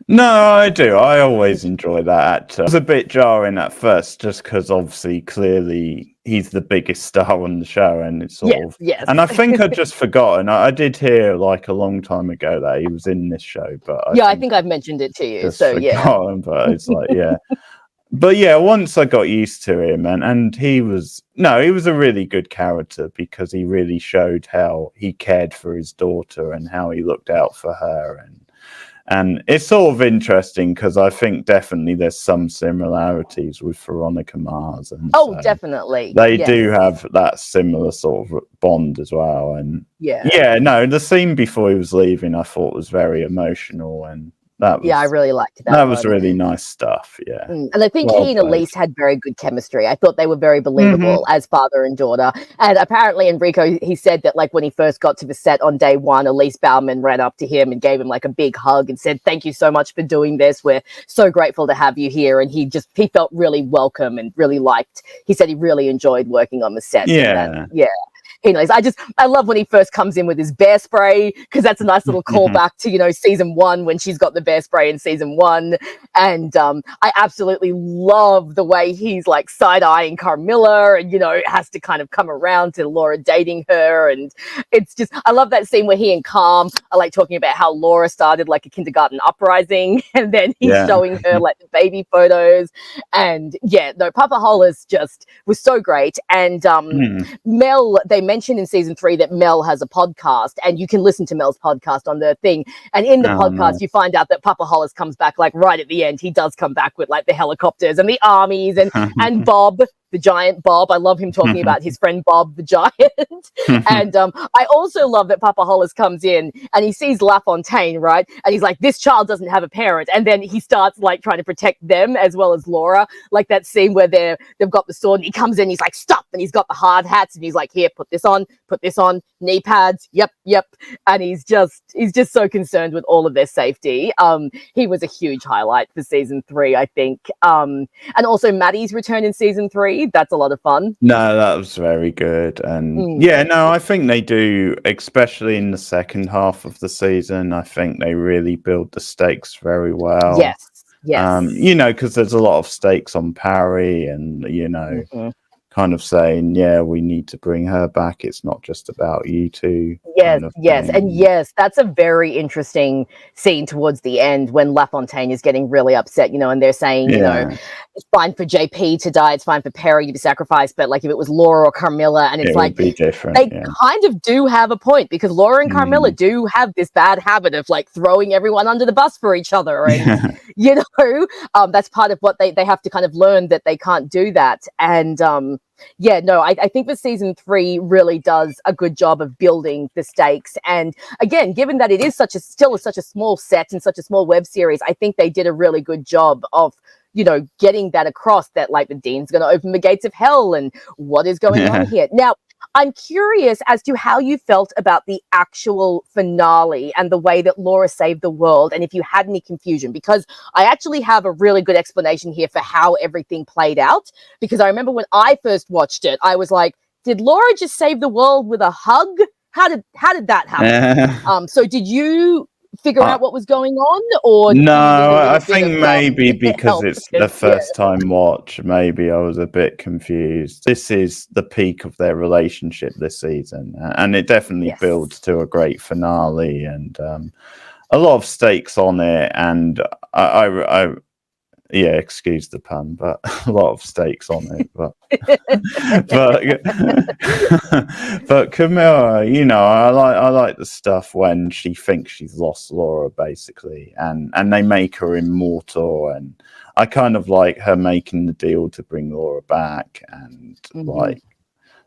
No, I do. I always enjoy that actor. It was a bit jarring at first, just because obviously, clearly, he's the biggest star on the show, and it's sort of. And I think I'd just forgotten. I did hear like a long time ago that he was in this show, but I think I've mentioned it to you. So forgotten, but it's like But once I got used to him, and he was a really good character because he really showed how he cared for his daughter and how he looked out for her, and it's sort of interesting because I think definitely there's some similarities with Veronica Mars. And definitely. They do have that similar sort of bond as well. And the scene before he was leaving I thought was very emotional, and that was, I really liked that. That was really nice stuff. And I think he and Elise had very good chemistry. I thought they were very believable as father and daughter. And apparently Enrico, he said that like when he first got to the set on day 1, Elise Bauman ran up to him and gave him like a big hug and said, "Thank you so much for doing this. We're so grateful to have you here." And he felt really welcome and really liked. He said he really enjoyed working on the set. Anyways, I love when he first comes in with his bear spray, because that's a nice little callback to, season 1 when she's got the bear spray in season 1. And I absolutely love the way he's like side-eyeing Carmilla and, has to kind of come around to Laura dating her. And it's just, I love that scene where he and Calm are like talking about how Laura started like a kindergarten uprising, and then he's showing her like the baby photos. And Papa Hollis just was so great. And Mel, they mentioned in season 3 that Mel has a podcast, and you can listen to Mel's podcast on the thing. And in the podcast, you find out that Papa Hollis comes back like right at the end. He does come back with like the helicopters and the armies and Bob, the giant Bob. I love him talking about his friend Bob the giant. And I also love that Papa Hollis comes in and he sees LaFontaine, right? And he's like, this child doesn't have a parent. And then he starts like trying to protect them as well as Laura. Like that scene where they've got the sword and he comes in, he's like, stop. And he's got the hard hats and he's like, here, put this on, knee pads. Yep. And he's just so concerned with all of their safety. He was a huge highlight for season 3, I think. And also Maddie's return in season 3. That's a lot of fun. No, that was very good. And I think they do, especially in the second half of the season. I think they really build the stakes very well. Yes. Because there's a lot of stakes on Parry and, kind of saying, we need to bring her back. It's not just about you two. Yes. And yes, that's a very interesting scene towards the end when LaFontaine is getting really upset, and they're saying, it's fine for JP to die, it's fine for Perry to be sacrificed, but like if it was Laura or Carmilla, and it's it like would be different. They kind of do have a point, because Laura and Carmilla do have this bad habit of like throwing everyone under the bus for each other, and that's part of what they have to kind of learn, that they can't do that. And I think that season 3 really does a good job of building the stakes. And again, given that it is still such a small set and such a small web series, I think they did a really good job of getting that across, that like the Dean's going to open the gates of hell and what is going on here. Now, I'm curious as to how you felt about the actual finale and the way that Laura saved the world, and if you had any confusion, because I actually have a really good explanation here for how everything played out. Because I remember when I first watched it, I was like, did Laura just save the world with a hug? How did that happen? So did you figure out what was going on, or no? I think maybe because it's the first time watch, maybe I was a bit confused. This is the peak of their relationship this season, and it definitely builds to a great finale, and a lot of stakes on it. And I excuse the pun, but a lot of stakes on it. But but Carmilla, I like the stuff when she thinks she's lost Laura, basically, and they make her immortal, and I kind of like her making the deal to bring Laura back, and like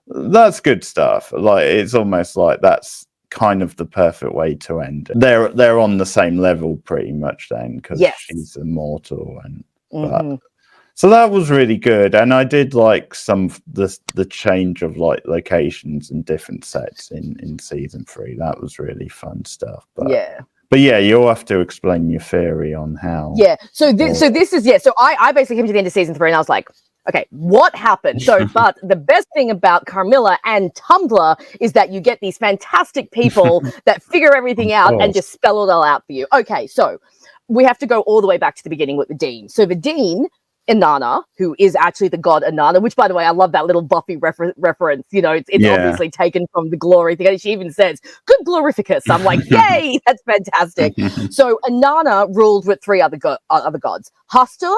that's good stuff. Like it's almost like that's kind of the perfect way to end it. They're on the same level pretty much then, because she's immortal, and so that was really good. And I did like the change of like locations and different sets in season 3. That was really fun stuff. But you'll have to explain your theory on how. So I basically came to the end of season 3 and I was like, okay, what happened? So, but the best thing about Carmilla and Tumblr is that you get these fantastic people that figure everything out and just spell it all out for you. Okay, so we have to go all the way back to the beginning with the Dean. So the Dean, Inanna, who is actually the god Inanna, which, by the way, I love that little Buffy reference. It's obviously taken from the glory thing. And she even says, good glorificus. I'm like, yay, that's fantastic. So Inanna ruled with 3 other gods, Hasta,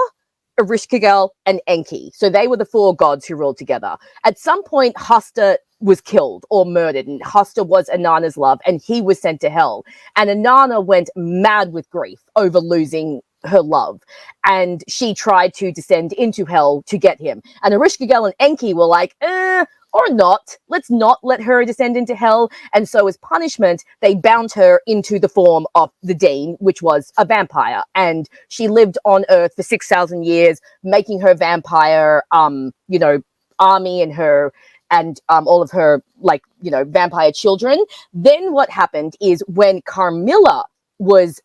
Ereshkigal, and Enki. So they were the 4 gods who ruled together. At some point, Hasta was killed or murdered, and Hasta was Inanna's love, and he was sent to hell. And Inanna went mad with grief over losing her love, and she tried to descend into hell to get him. And Ereshkigal and Enki were like, or not, let's not let her descend into hell. And so as punishment, they bound her into the form of the Dean, which was a vampire. And she lived on Earth for 6,000 years, making her vampire, army and all of her, vampire children. Then what happened is when Carmilla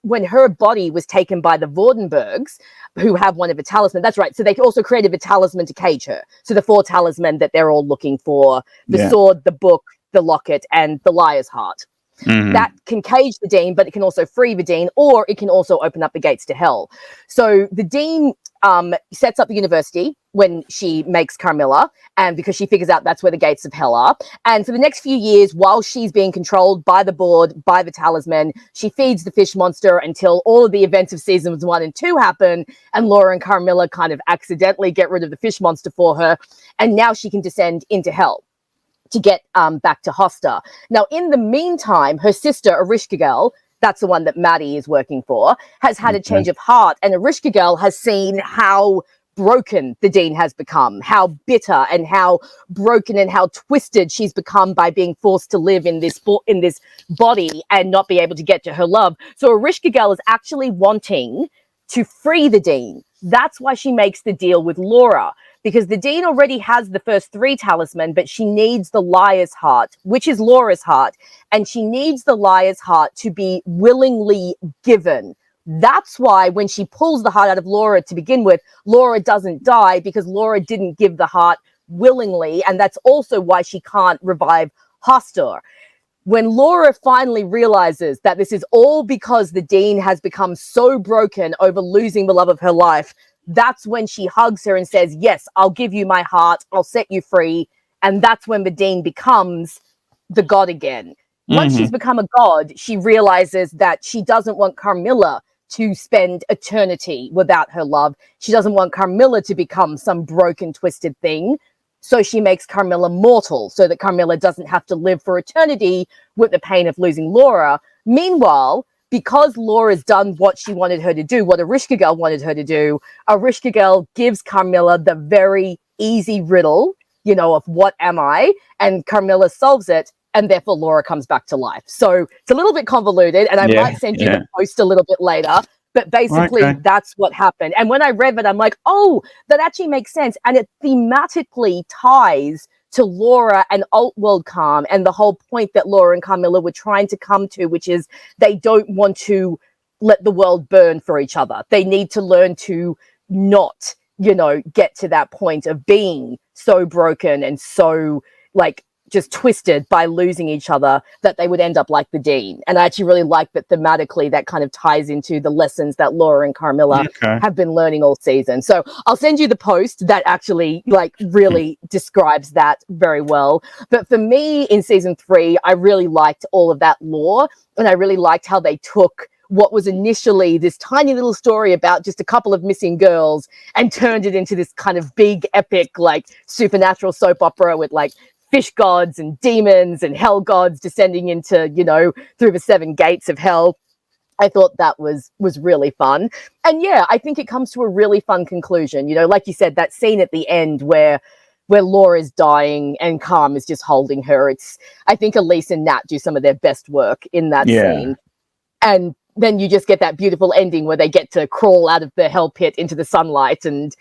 when her body was taken by the Vordenbergs, who have one of the talismans. That's right. So they also created the talisman to cage her. So the 4 talisman that they're all looking for, the sword, the book, the locket, and the liar's heart. That can cage the Dean, but it can also free the Dean, or it can also open up the gates to hell. So the Dean sets up the university when she makes Carmilla, and because she figures out that's where the gates of hell are. And for the next few years, while she's being controlled by the board, by the talisman, she feeds the fish monster until all of the events of seasons 1 and 2 happen, and Laura and Carmilla kind of accidentally get rid of the fish monster for her, and now she can descend into hell to get back to Hosta. Now, in the meantime, her sister, Ereshkigal, that's the one that Maddie is working for, has had a change of heart. And Ereshkigal has seen how broken the Dean has become, how bitter and how broken and how twisted she's become by being forced to live in this body and not be able to get to her love. So Ereshkigal is actually wanting to free the Dean. That's why she makes the deal with Laura, because the Dean already has the first 3 talisman, but she needs the Liar's Heart, which is Laura's heart, and she needs the Liar's Heart to be willingly given. That's why when she pulls the heart out of Laura to begin with, Laura doesn't die, because Laura didn't give the heart willingly, and that's also why she can't revive Hastur. When Laura finally realizes that this is all because the Dean has become so broken over losing the love of her life, that's when she hugs her and says, yes, I'll give you my heart, I'll set you free. And that's when the Dean becomes the god again. Once she's become a god, she realizes that she doesn't want Carmilla to spend eternity without her love. She doesn't want Carmilla to become some broken, twisted thing. So she makes Carmilla mortal so that Carmilla doesn't have to live for eternity with the pain of losing Laura. Meanwhile, because Laura's done what she wanted her to do, what Ereshkigal wanted her to do, Ereshkigal gives Carmilla the very easy riddle, of what am I? And Carmilla solves it, and therefore Laura comes back to life. So it's a little bit convoluted, and I might send you the post a little bit later. But basically, that's what happened. And when I read it, I'm like, oh, that actually makes sense. And it thematically ties to Laura and Altworld Calm and the whole point that Laura and Carmilla were trying to come to, which is they don't want to let the world burn for each other. They need to learn to not, get to that point of being so broken and so, just twisted by losing each other that they would end up like the Dean. And I actually really like that thematically that kind of ties into the lessons that Laura and Carmilla have been learning all season. So I'll send you the post that actually really describes that very well. But for me in season 3, I really liked all of that lore, and I really liked how they took what was initially this tiny little story about just a couple of missing girls and turned it into this kind of big epic supernatural soap opera with fish gods and demons and hell gods descending into, through the 7 gates of hell. I thought that was really fun. And yeah, I think it comes to a really fun conclusion. Like you said, that scene at the end where Laura's dying and Calm is just holding her. I think Elise and Nat do some of their best work in that scene. And then you just get that beautiful ending where they get to crawl out of the hell pit into the sunlight and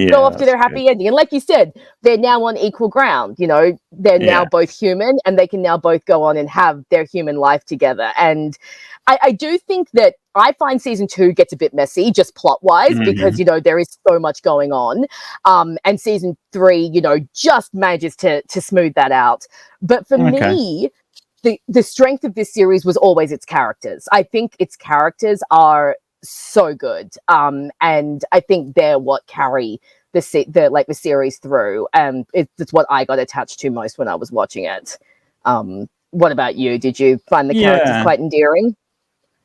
go off to their happy ending. And like you said, they're now on equal ground. They're now both human, and they can now both go on and have their human life together. And I do think that I find season 2 gets a bit messy, just plot wise, because, there is so much going on. And season 3, just manages to smooth that out. But for me, the strength of this series was always its characters. I think its characters are so good, and I think they're what carry the series through. And it's what I got attached to most when I was watching it. What about you? Did you find the characters quite endearing?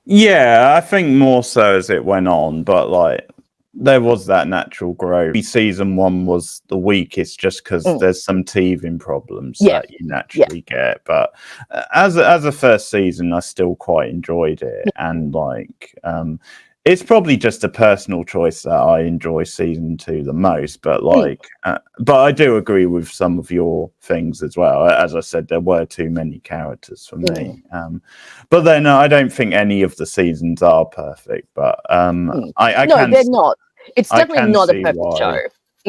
Yeah, I think more so as it went on, but there was that natural growth. Season 1 was the weakest just because there's some teething problems that you naturally get. But as a first season, I still quite enjoyed it. And it's probably just a personal choice that I enjoy season 2 the most. But but I do agree with some of your things as well. As I said, there were too many characters for me. But then I don't think any of the seasons are perfect. But they're not. It's definitely not a perfect show.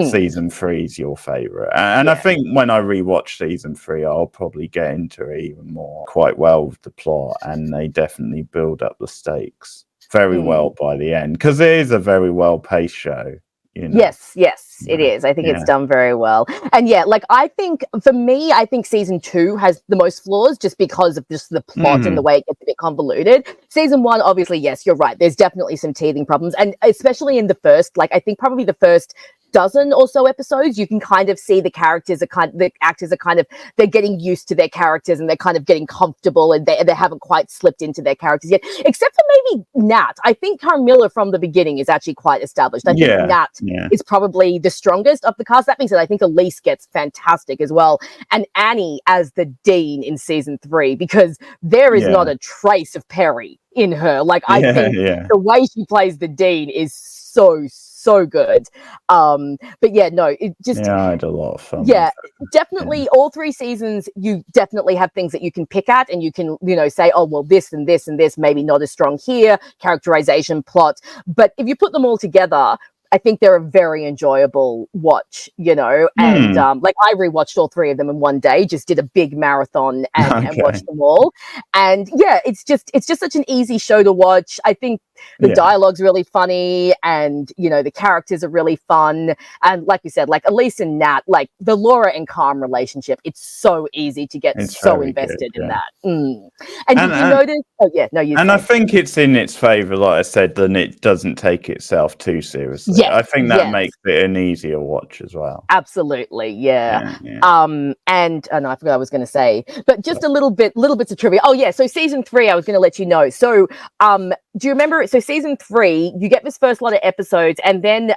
Season 3 is your favorite, and I think when I rewatch season 3, I'll probably get into it even more quite well with the plot, and they definitely build up the stakes very well by the end, because it is a very well paced show. Yes, it is. I think it's done very well. And I think for me, I think season 2 has the most flaws just because of just the plot and the way it gets a bit convoluted. Season 1, obviously, yes, you're right. There's definitely some teething problems. And especially in the first, I think probably the first dozen or so episodes, you can kind of see the actors are kind of, they're getting used to their characters and they're kind of getting comfortable, and they haven't quite slipped into their characters yet, except for maybe Nat. I think Carmilla from the beginning is actually quite established. I think Nat is probably the strongest of the cast. That being said, I think Elise gets fantastic as well, and Annie as the Dean in season 3, because there is not a trace of Perry in her. I think the way she plays the Dean is so so good. But yeah, no, it just I had a lot of fun. Yeah, definitely. All 3 seasons, you definitely have things that you can pick at, and you can, say, oh, well, this and this and this, maybe not as strong here, characterization, plot. But if you put them all together, I think they're a very enjoyable watch, and like I rewatched all 3 of them in one day, just did a big marathon and watched them all. And yeah, it's just such an easy show to watch. I think the dialogue's really funny, and the characters are really fun. And like you said, like Elise and Nat, like the Laura and Calm relationship, it's so easy to get so invested in that. And did you notice? Oh yeah, no, you. And I think it's in its favour, like I said, that it doesn't take itself too seriously. I think that makes it an easier watch as well. Absolutely, yeah. And I forgot what I was going to say, but just little bits of trivia. Oh yeah, so season 3, I was going to let you know. So, do you remember? So season 3, you get this first lot of episodes, and then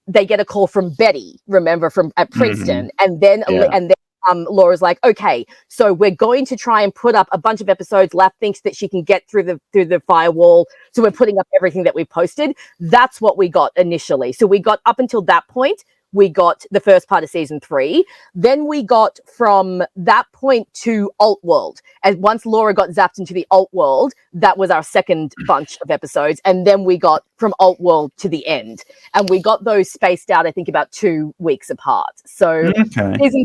they get a call from Betty. Remember, from at Princeton, and then Laura's like, okay, so we're going to try and put up a bunch of episodes. Lap thinks that she can get through the firewall, so we're putting up everything that we posted. That's what we got initially. So we got up until that point. We got the first part of season 3. Then we got from that point to Alt World. And once Laura got zapped into the Alt World, that was our second bunch of episodes. And then we got from Alt World to the end. And we got those spaced out, I think, about 2 weeks apart. So season 3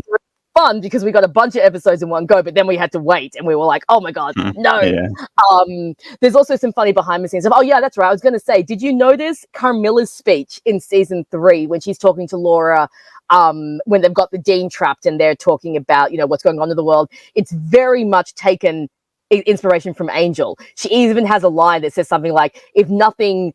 fun because we got a bunch of episodes in one go, but then we had to wait, and we were like, oh my god, no. There's also some funny behind the scenes stuff. Oh yeah, that's right, I was going to say, did you notice Carmilla's speech in season 3 when she's talking to Laura, when they've got the Dean trapped and they're talking about what's going on in the world? It's very much taken inspiration from Angel. She even has a line that says something like, if nothing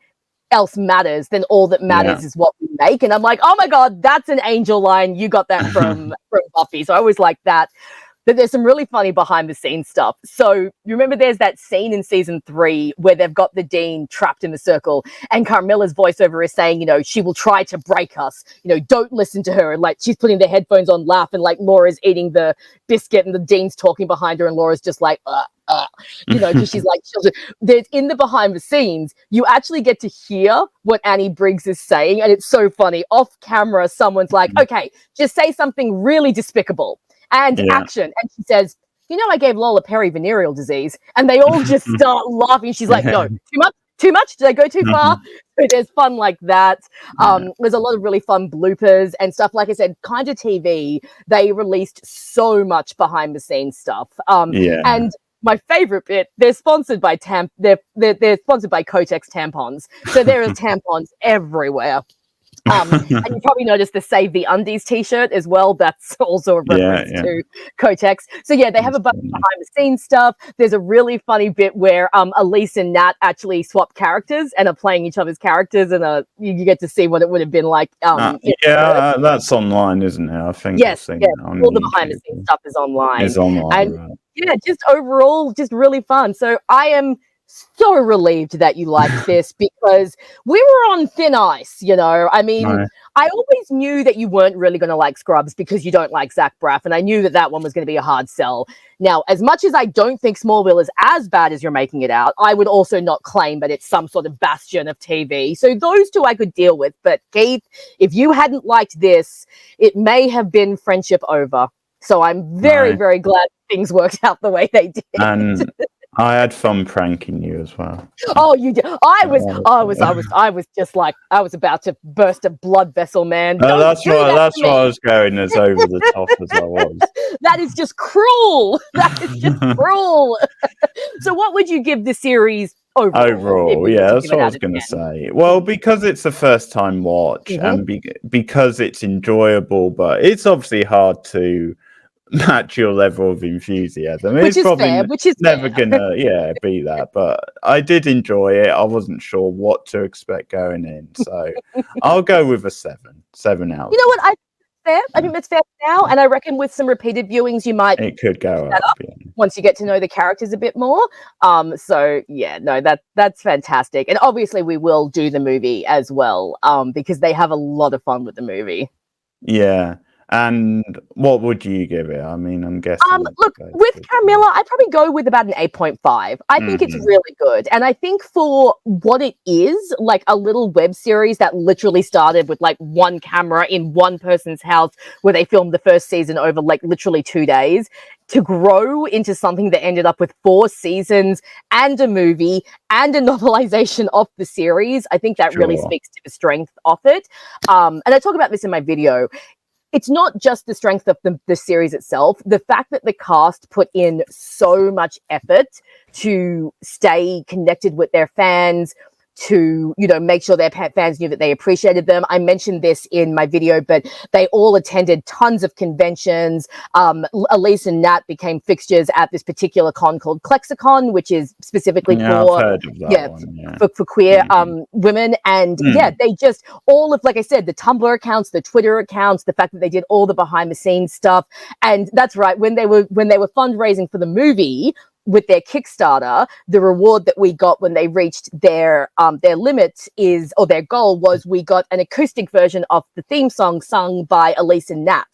else matters, then all that matters is what we make. And I'm like, oh my god, that's an Angel line. You got that from Buffy. So I always like that. But there's some really funny behind the scenes stuff. So you remember there's that scene in season 3 where they've got the Dean trapped in the circle, and Carmilla's voiceover is saying, she will try to break us, don't listen to her. And like she's putting the headphones on, laugh, and like Laura's eating the biscuit and the Dean's talking behind her, and Laura's just like because she's like, there's in the behind the scenes, you actually get to hear what Annie Briggs is saying, and it's so funny. Off camera, someone's like, okay, just say something really despicable and action. And she says, I gave Lola Perry venereal disease. And they all just start laughing. She's like, no, too much? Did I go too far? So there's fun like that. There's a lot of really fun bloopers and stuff. Like I said, Kinda TV, they released so much behind the scenes stuff. And my favorite bit, they're sponsored by they're sponsored by Kotex tampons. So there are tampons everywhere. And you probably noticed the Save the Undies t-shirt as well. That's also a reference to Kotex. So yeah, they have a bunch of behind the scenes stuff. There's a really funny bit where Elise and Nat actually swap characters and are playing each other's characters, and you get to see what it would have been like. That's online, isn't it? I think. Yes, all the behind the scenes stuff is online. And right. Yeah, just overall, just really fun. So I am so relieved that you liked this, because we were on thin ice, I mean, I always knew that you weren't really going to like Scrubs because you don't like Zach Braff, and I knew that one was going to be a hard sell. Now, as much as I don't think Smallville is as bad as you're making it out, I would also not claim that it's some sort of bastion of TV. So those two I could deal with. But Keith, if you hadn't liked this, it may have been friendship over. So I'm very, very glad things worked out the way they did. And I had fun pranking you as well. Oh, you did. I was just like, I was about to burst a blood vessel, man. That's why I was going as over the top as I was. That is just cruel. That is just cruel. So what would you give the series overall? Yeah, that's what I was going to say. Well, because it's a first time watch, and because it's enjoyable, but it's obviously hard to match your level of enthusiasm. Which is fair. Never gonna be that, but I did enjoy it. I wasn't sure what to expect going in, so I'll go with a 7 out. You know what, I think that's fair now, and I reckon with some repeated viewings it could go up once you get to know the characters a bit more. So yeah, no, that's fantastic. And obviously we will do the movie as well, because they have a lot of fun with the movie. Yeah. And what would you give it? I mean, I'm guessing. Look, with Carmilla, I'd probably go with about an 8.5. I think it's really good. And I think for what it is, like a little web series that literally started with like one camera in one person's house where they filmed the first season over like literally 2 days, to grow into something that ended up with 4 seasons and a movie and a novelization of the series, I think that really speaks to the strength of it. And I talk about this in my video. It's not just the strength of the series itself. The fact that the cast put in so much effort to stay connected with their fans, to, you know, make sure their fans knew that they appreciated them. I mentioned this in my video, but they all attended tons of conventions. Elise and Nat became fixtures at this particular con called Klexicon, which is specifically for queer women. And they just, all of, like I said, the Tumblr accounts, the Twitter accounts, the fact that they did all the behind the scenes stuff. And that's right, when they were fundraising for the movie, with their Kickstarter, the reward that we got when they reached their limit is, or their goal was, we got an acoustic version of the theme song sung by Elise and Nat.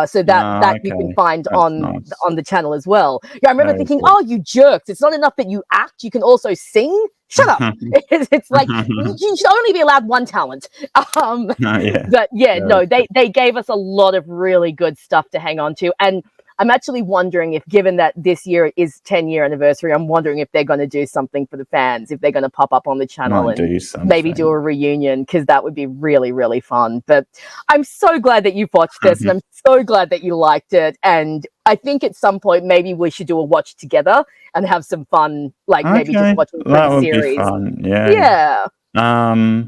So that you can find on the channel as well. Yeah, I remember thinking, oh, you jerks! It's not enough that you act; you can also sing. Shut up! It's like you should only be allowed one talent. But they gave us a lot of really good stuff to hang on to, and I'm actually wondering if, given that this year is 10-year anniversary, I'm wondering if they're going to do something for the fans, if they're going to pop up on the channel and maybe do a reunion, because that would be really, really fun. But I'm so glad that you've watched this, and I'm so glad that you liked it. And I think at some point, maybe we should do a watch together and have some fun, like maybe just watching the series. That would be fun. Yeah.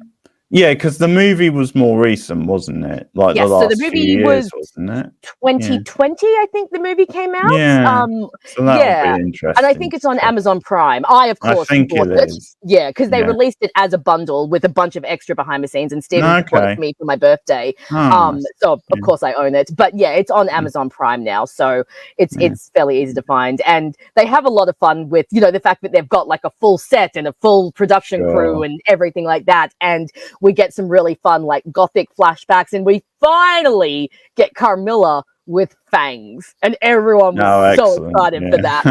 Yeah, because the movie was more recent, wasn't it? Like the last few years, wasn't it? 2020, I think the movie came out. Yeah, so that would be interesting. And I think it's on Amazon Prime. I bought it. Yeah, because they released it as a bundle with a bunch of extra behind the scenes, and Stephen bought it for me for my birthday. So of course I own it. But yeah, it's on Amazon Prime now, so it's fairly easy to find. And they have a lot of fun with, you know, the fact that they've got like a full set and a full production crew and everything like that. And we get some really fun, like, gothic flashbacks, and we finally get Carmilla with fangs, and everyone was so excited for that.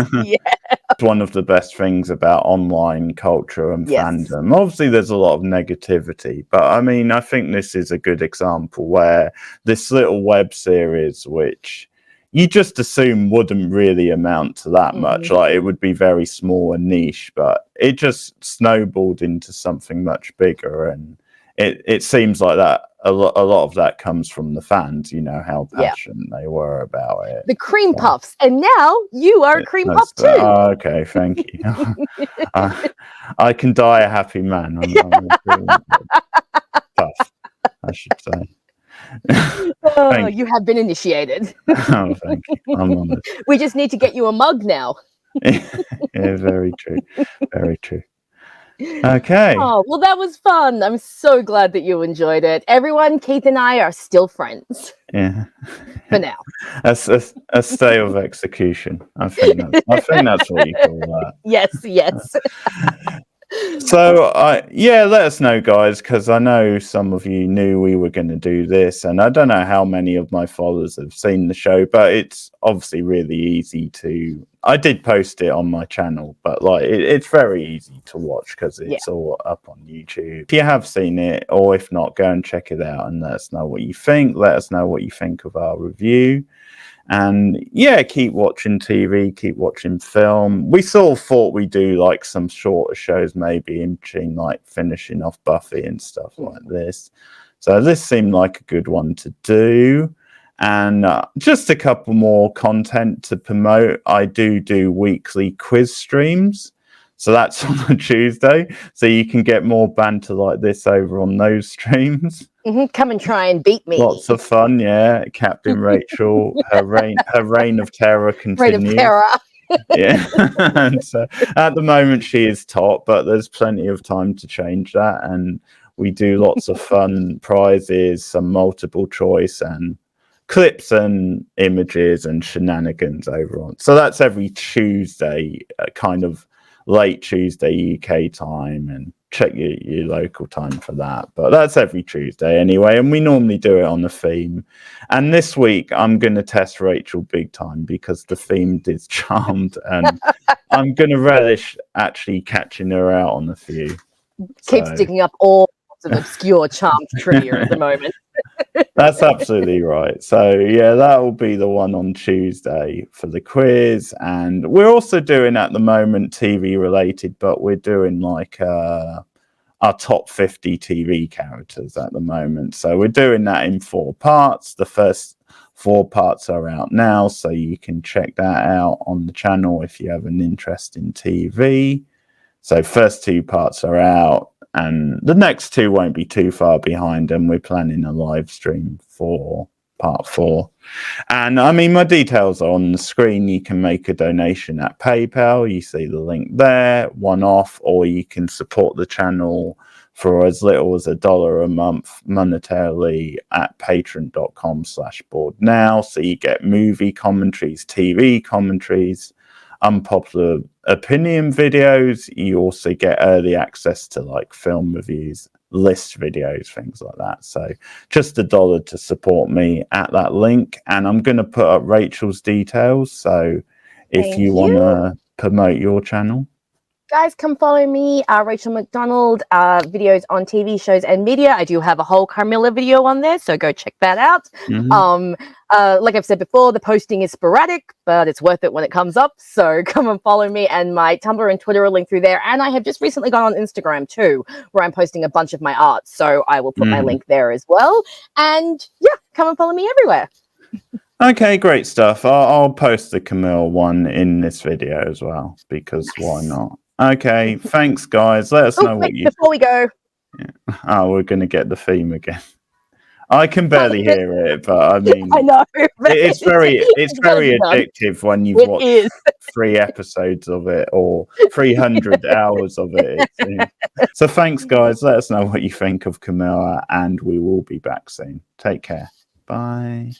It's one of the best things about online culture and fandom. Obviously, there's a lot of negativity, but I mean, I think this is a good example where this little web series, which you just assume wouldn't really amount to that much, like it would be very small and niche, but it just snowballed into something much bigger. And it seems like that a lot of that comes from the fans, you know, how passionate they were about it. The cream puffs, and now you are a cream puff too. Okay, thank you. I can die a happy man. I'm tough, I should say. You have been initiated. Oh, thank you. I'm honest. We just need to get you a mug now. Yeah, very true. Very true. Okay. Oh, well, that was fun. I'm so glad that you enjoyed it. Everyone, Keith and I are still friends. Yeah. For now. A stay of execution. I think that's what you call that. Yes. So, let us know, guys, because I know some of you knew we were going to do this, and I don't know how many of my followers have seen the show, but it's obviously really easy to... I did post it on my channel, but like it's very easy to watch because it's all up on YouTube. If you have seen it, or if not, go and check it out and let us know what you think. Let us know what you think of our review. And keep watching TV, keep watching film. We sort of thought we'd do like some shorter shows, maybe in between, like finishing off Buffy and stuff like this. So this seemed like a good one to do. And just a couple more content to promote. I do weekly quiz streams. So that's on a Tuesday. So you can get more banter like this over on those streams. Come and try and beat me. Lots of fun, yeah. Captain Rachael, her reign of terror continues. Reign of terror. Yeah. And so at the moment she is top, but there's plenty of time to change that. And we do lots of fun prizes, some multiple choice, and clips and images and shenanigans over on. So that's every Tuesday, kind of late Tuesday UK time. And check your local time for that. But that's every Tuesday anyway, and we normally do it on the theme. And this week I'm going to test Rachael big time because the theme is Charmed, and I'm going to relish actually catching her out on a few. Keeps digging up all sorts of obscure Charmed trivia at the moment. That's absolutely right. So yeah, that will be the one on Tuesday for the quiz. And we're also doing at the moment TV related, but we're doing like our top 50 TV characters at the moment. So we're doing that in 4 parts. The first 4 parts are out now, so you can check that out on the channel if you have an interest in TV. So first 2 parts are out, and the next 2 won't be too far behind, and we're planning a live stream for part 4. And I mean, my details are on the screen. You can make a donation at PayPal. You see the link there, one off, or you can support the channel for as little as $1 a month monetarily at patreon.com/boardnow. So you get movie commentaries, TV commentaries, unpopular opinion videos. You also get early access to like film reviews, list videos, things like that. So just $1 to support me at that link. And I'm going to put up Rachael's details. So if you want to promote your channel, guys, come follow me, Rachael Macdonald, videos on TV shows and media. I do have a whole Carmilla video on there, so go check that out. Like I've said before, the posting is sporadic, but it's worth it when it comes up. So come and follow me, and my Tumblr and Twitter are linked through there. And I have just recently gone on Instagram too, where I'm posting a bunch of my art. So I will put my link there as well. And yeah, come and follow me everywhere. Okay, great stuff. I'll post the Camille one in this video as well, because why not? Okay, thanks, guys. Let us know what you... Before we go. Yeah. Oh, we're going to get the theme again. I can barely hear it, but I mean... I know. It's very addictive when you've watched 3 episodes of it, or 300 hours of it. So thanks, guys. Let us know what you think of Camilla, and we will be back soon. Take care. Bye.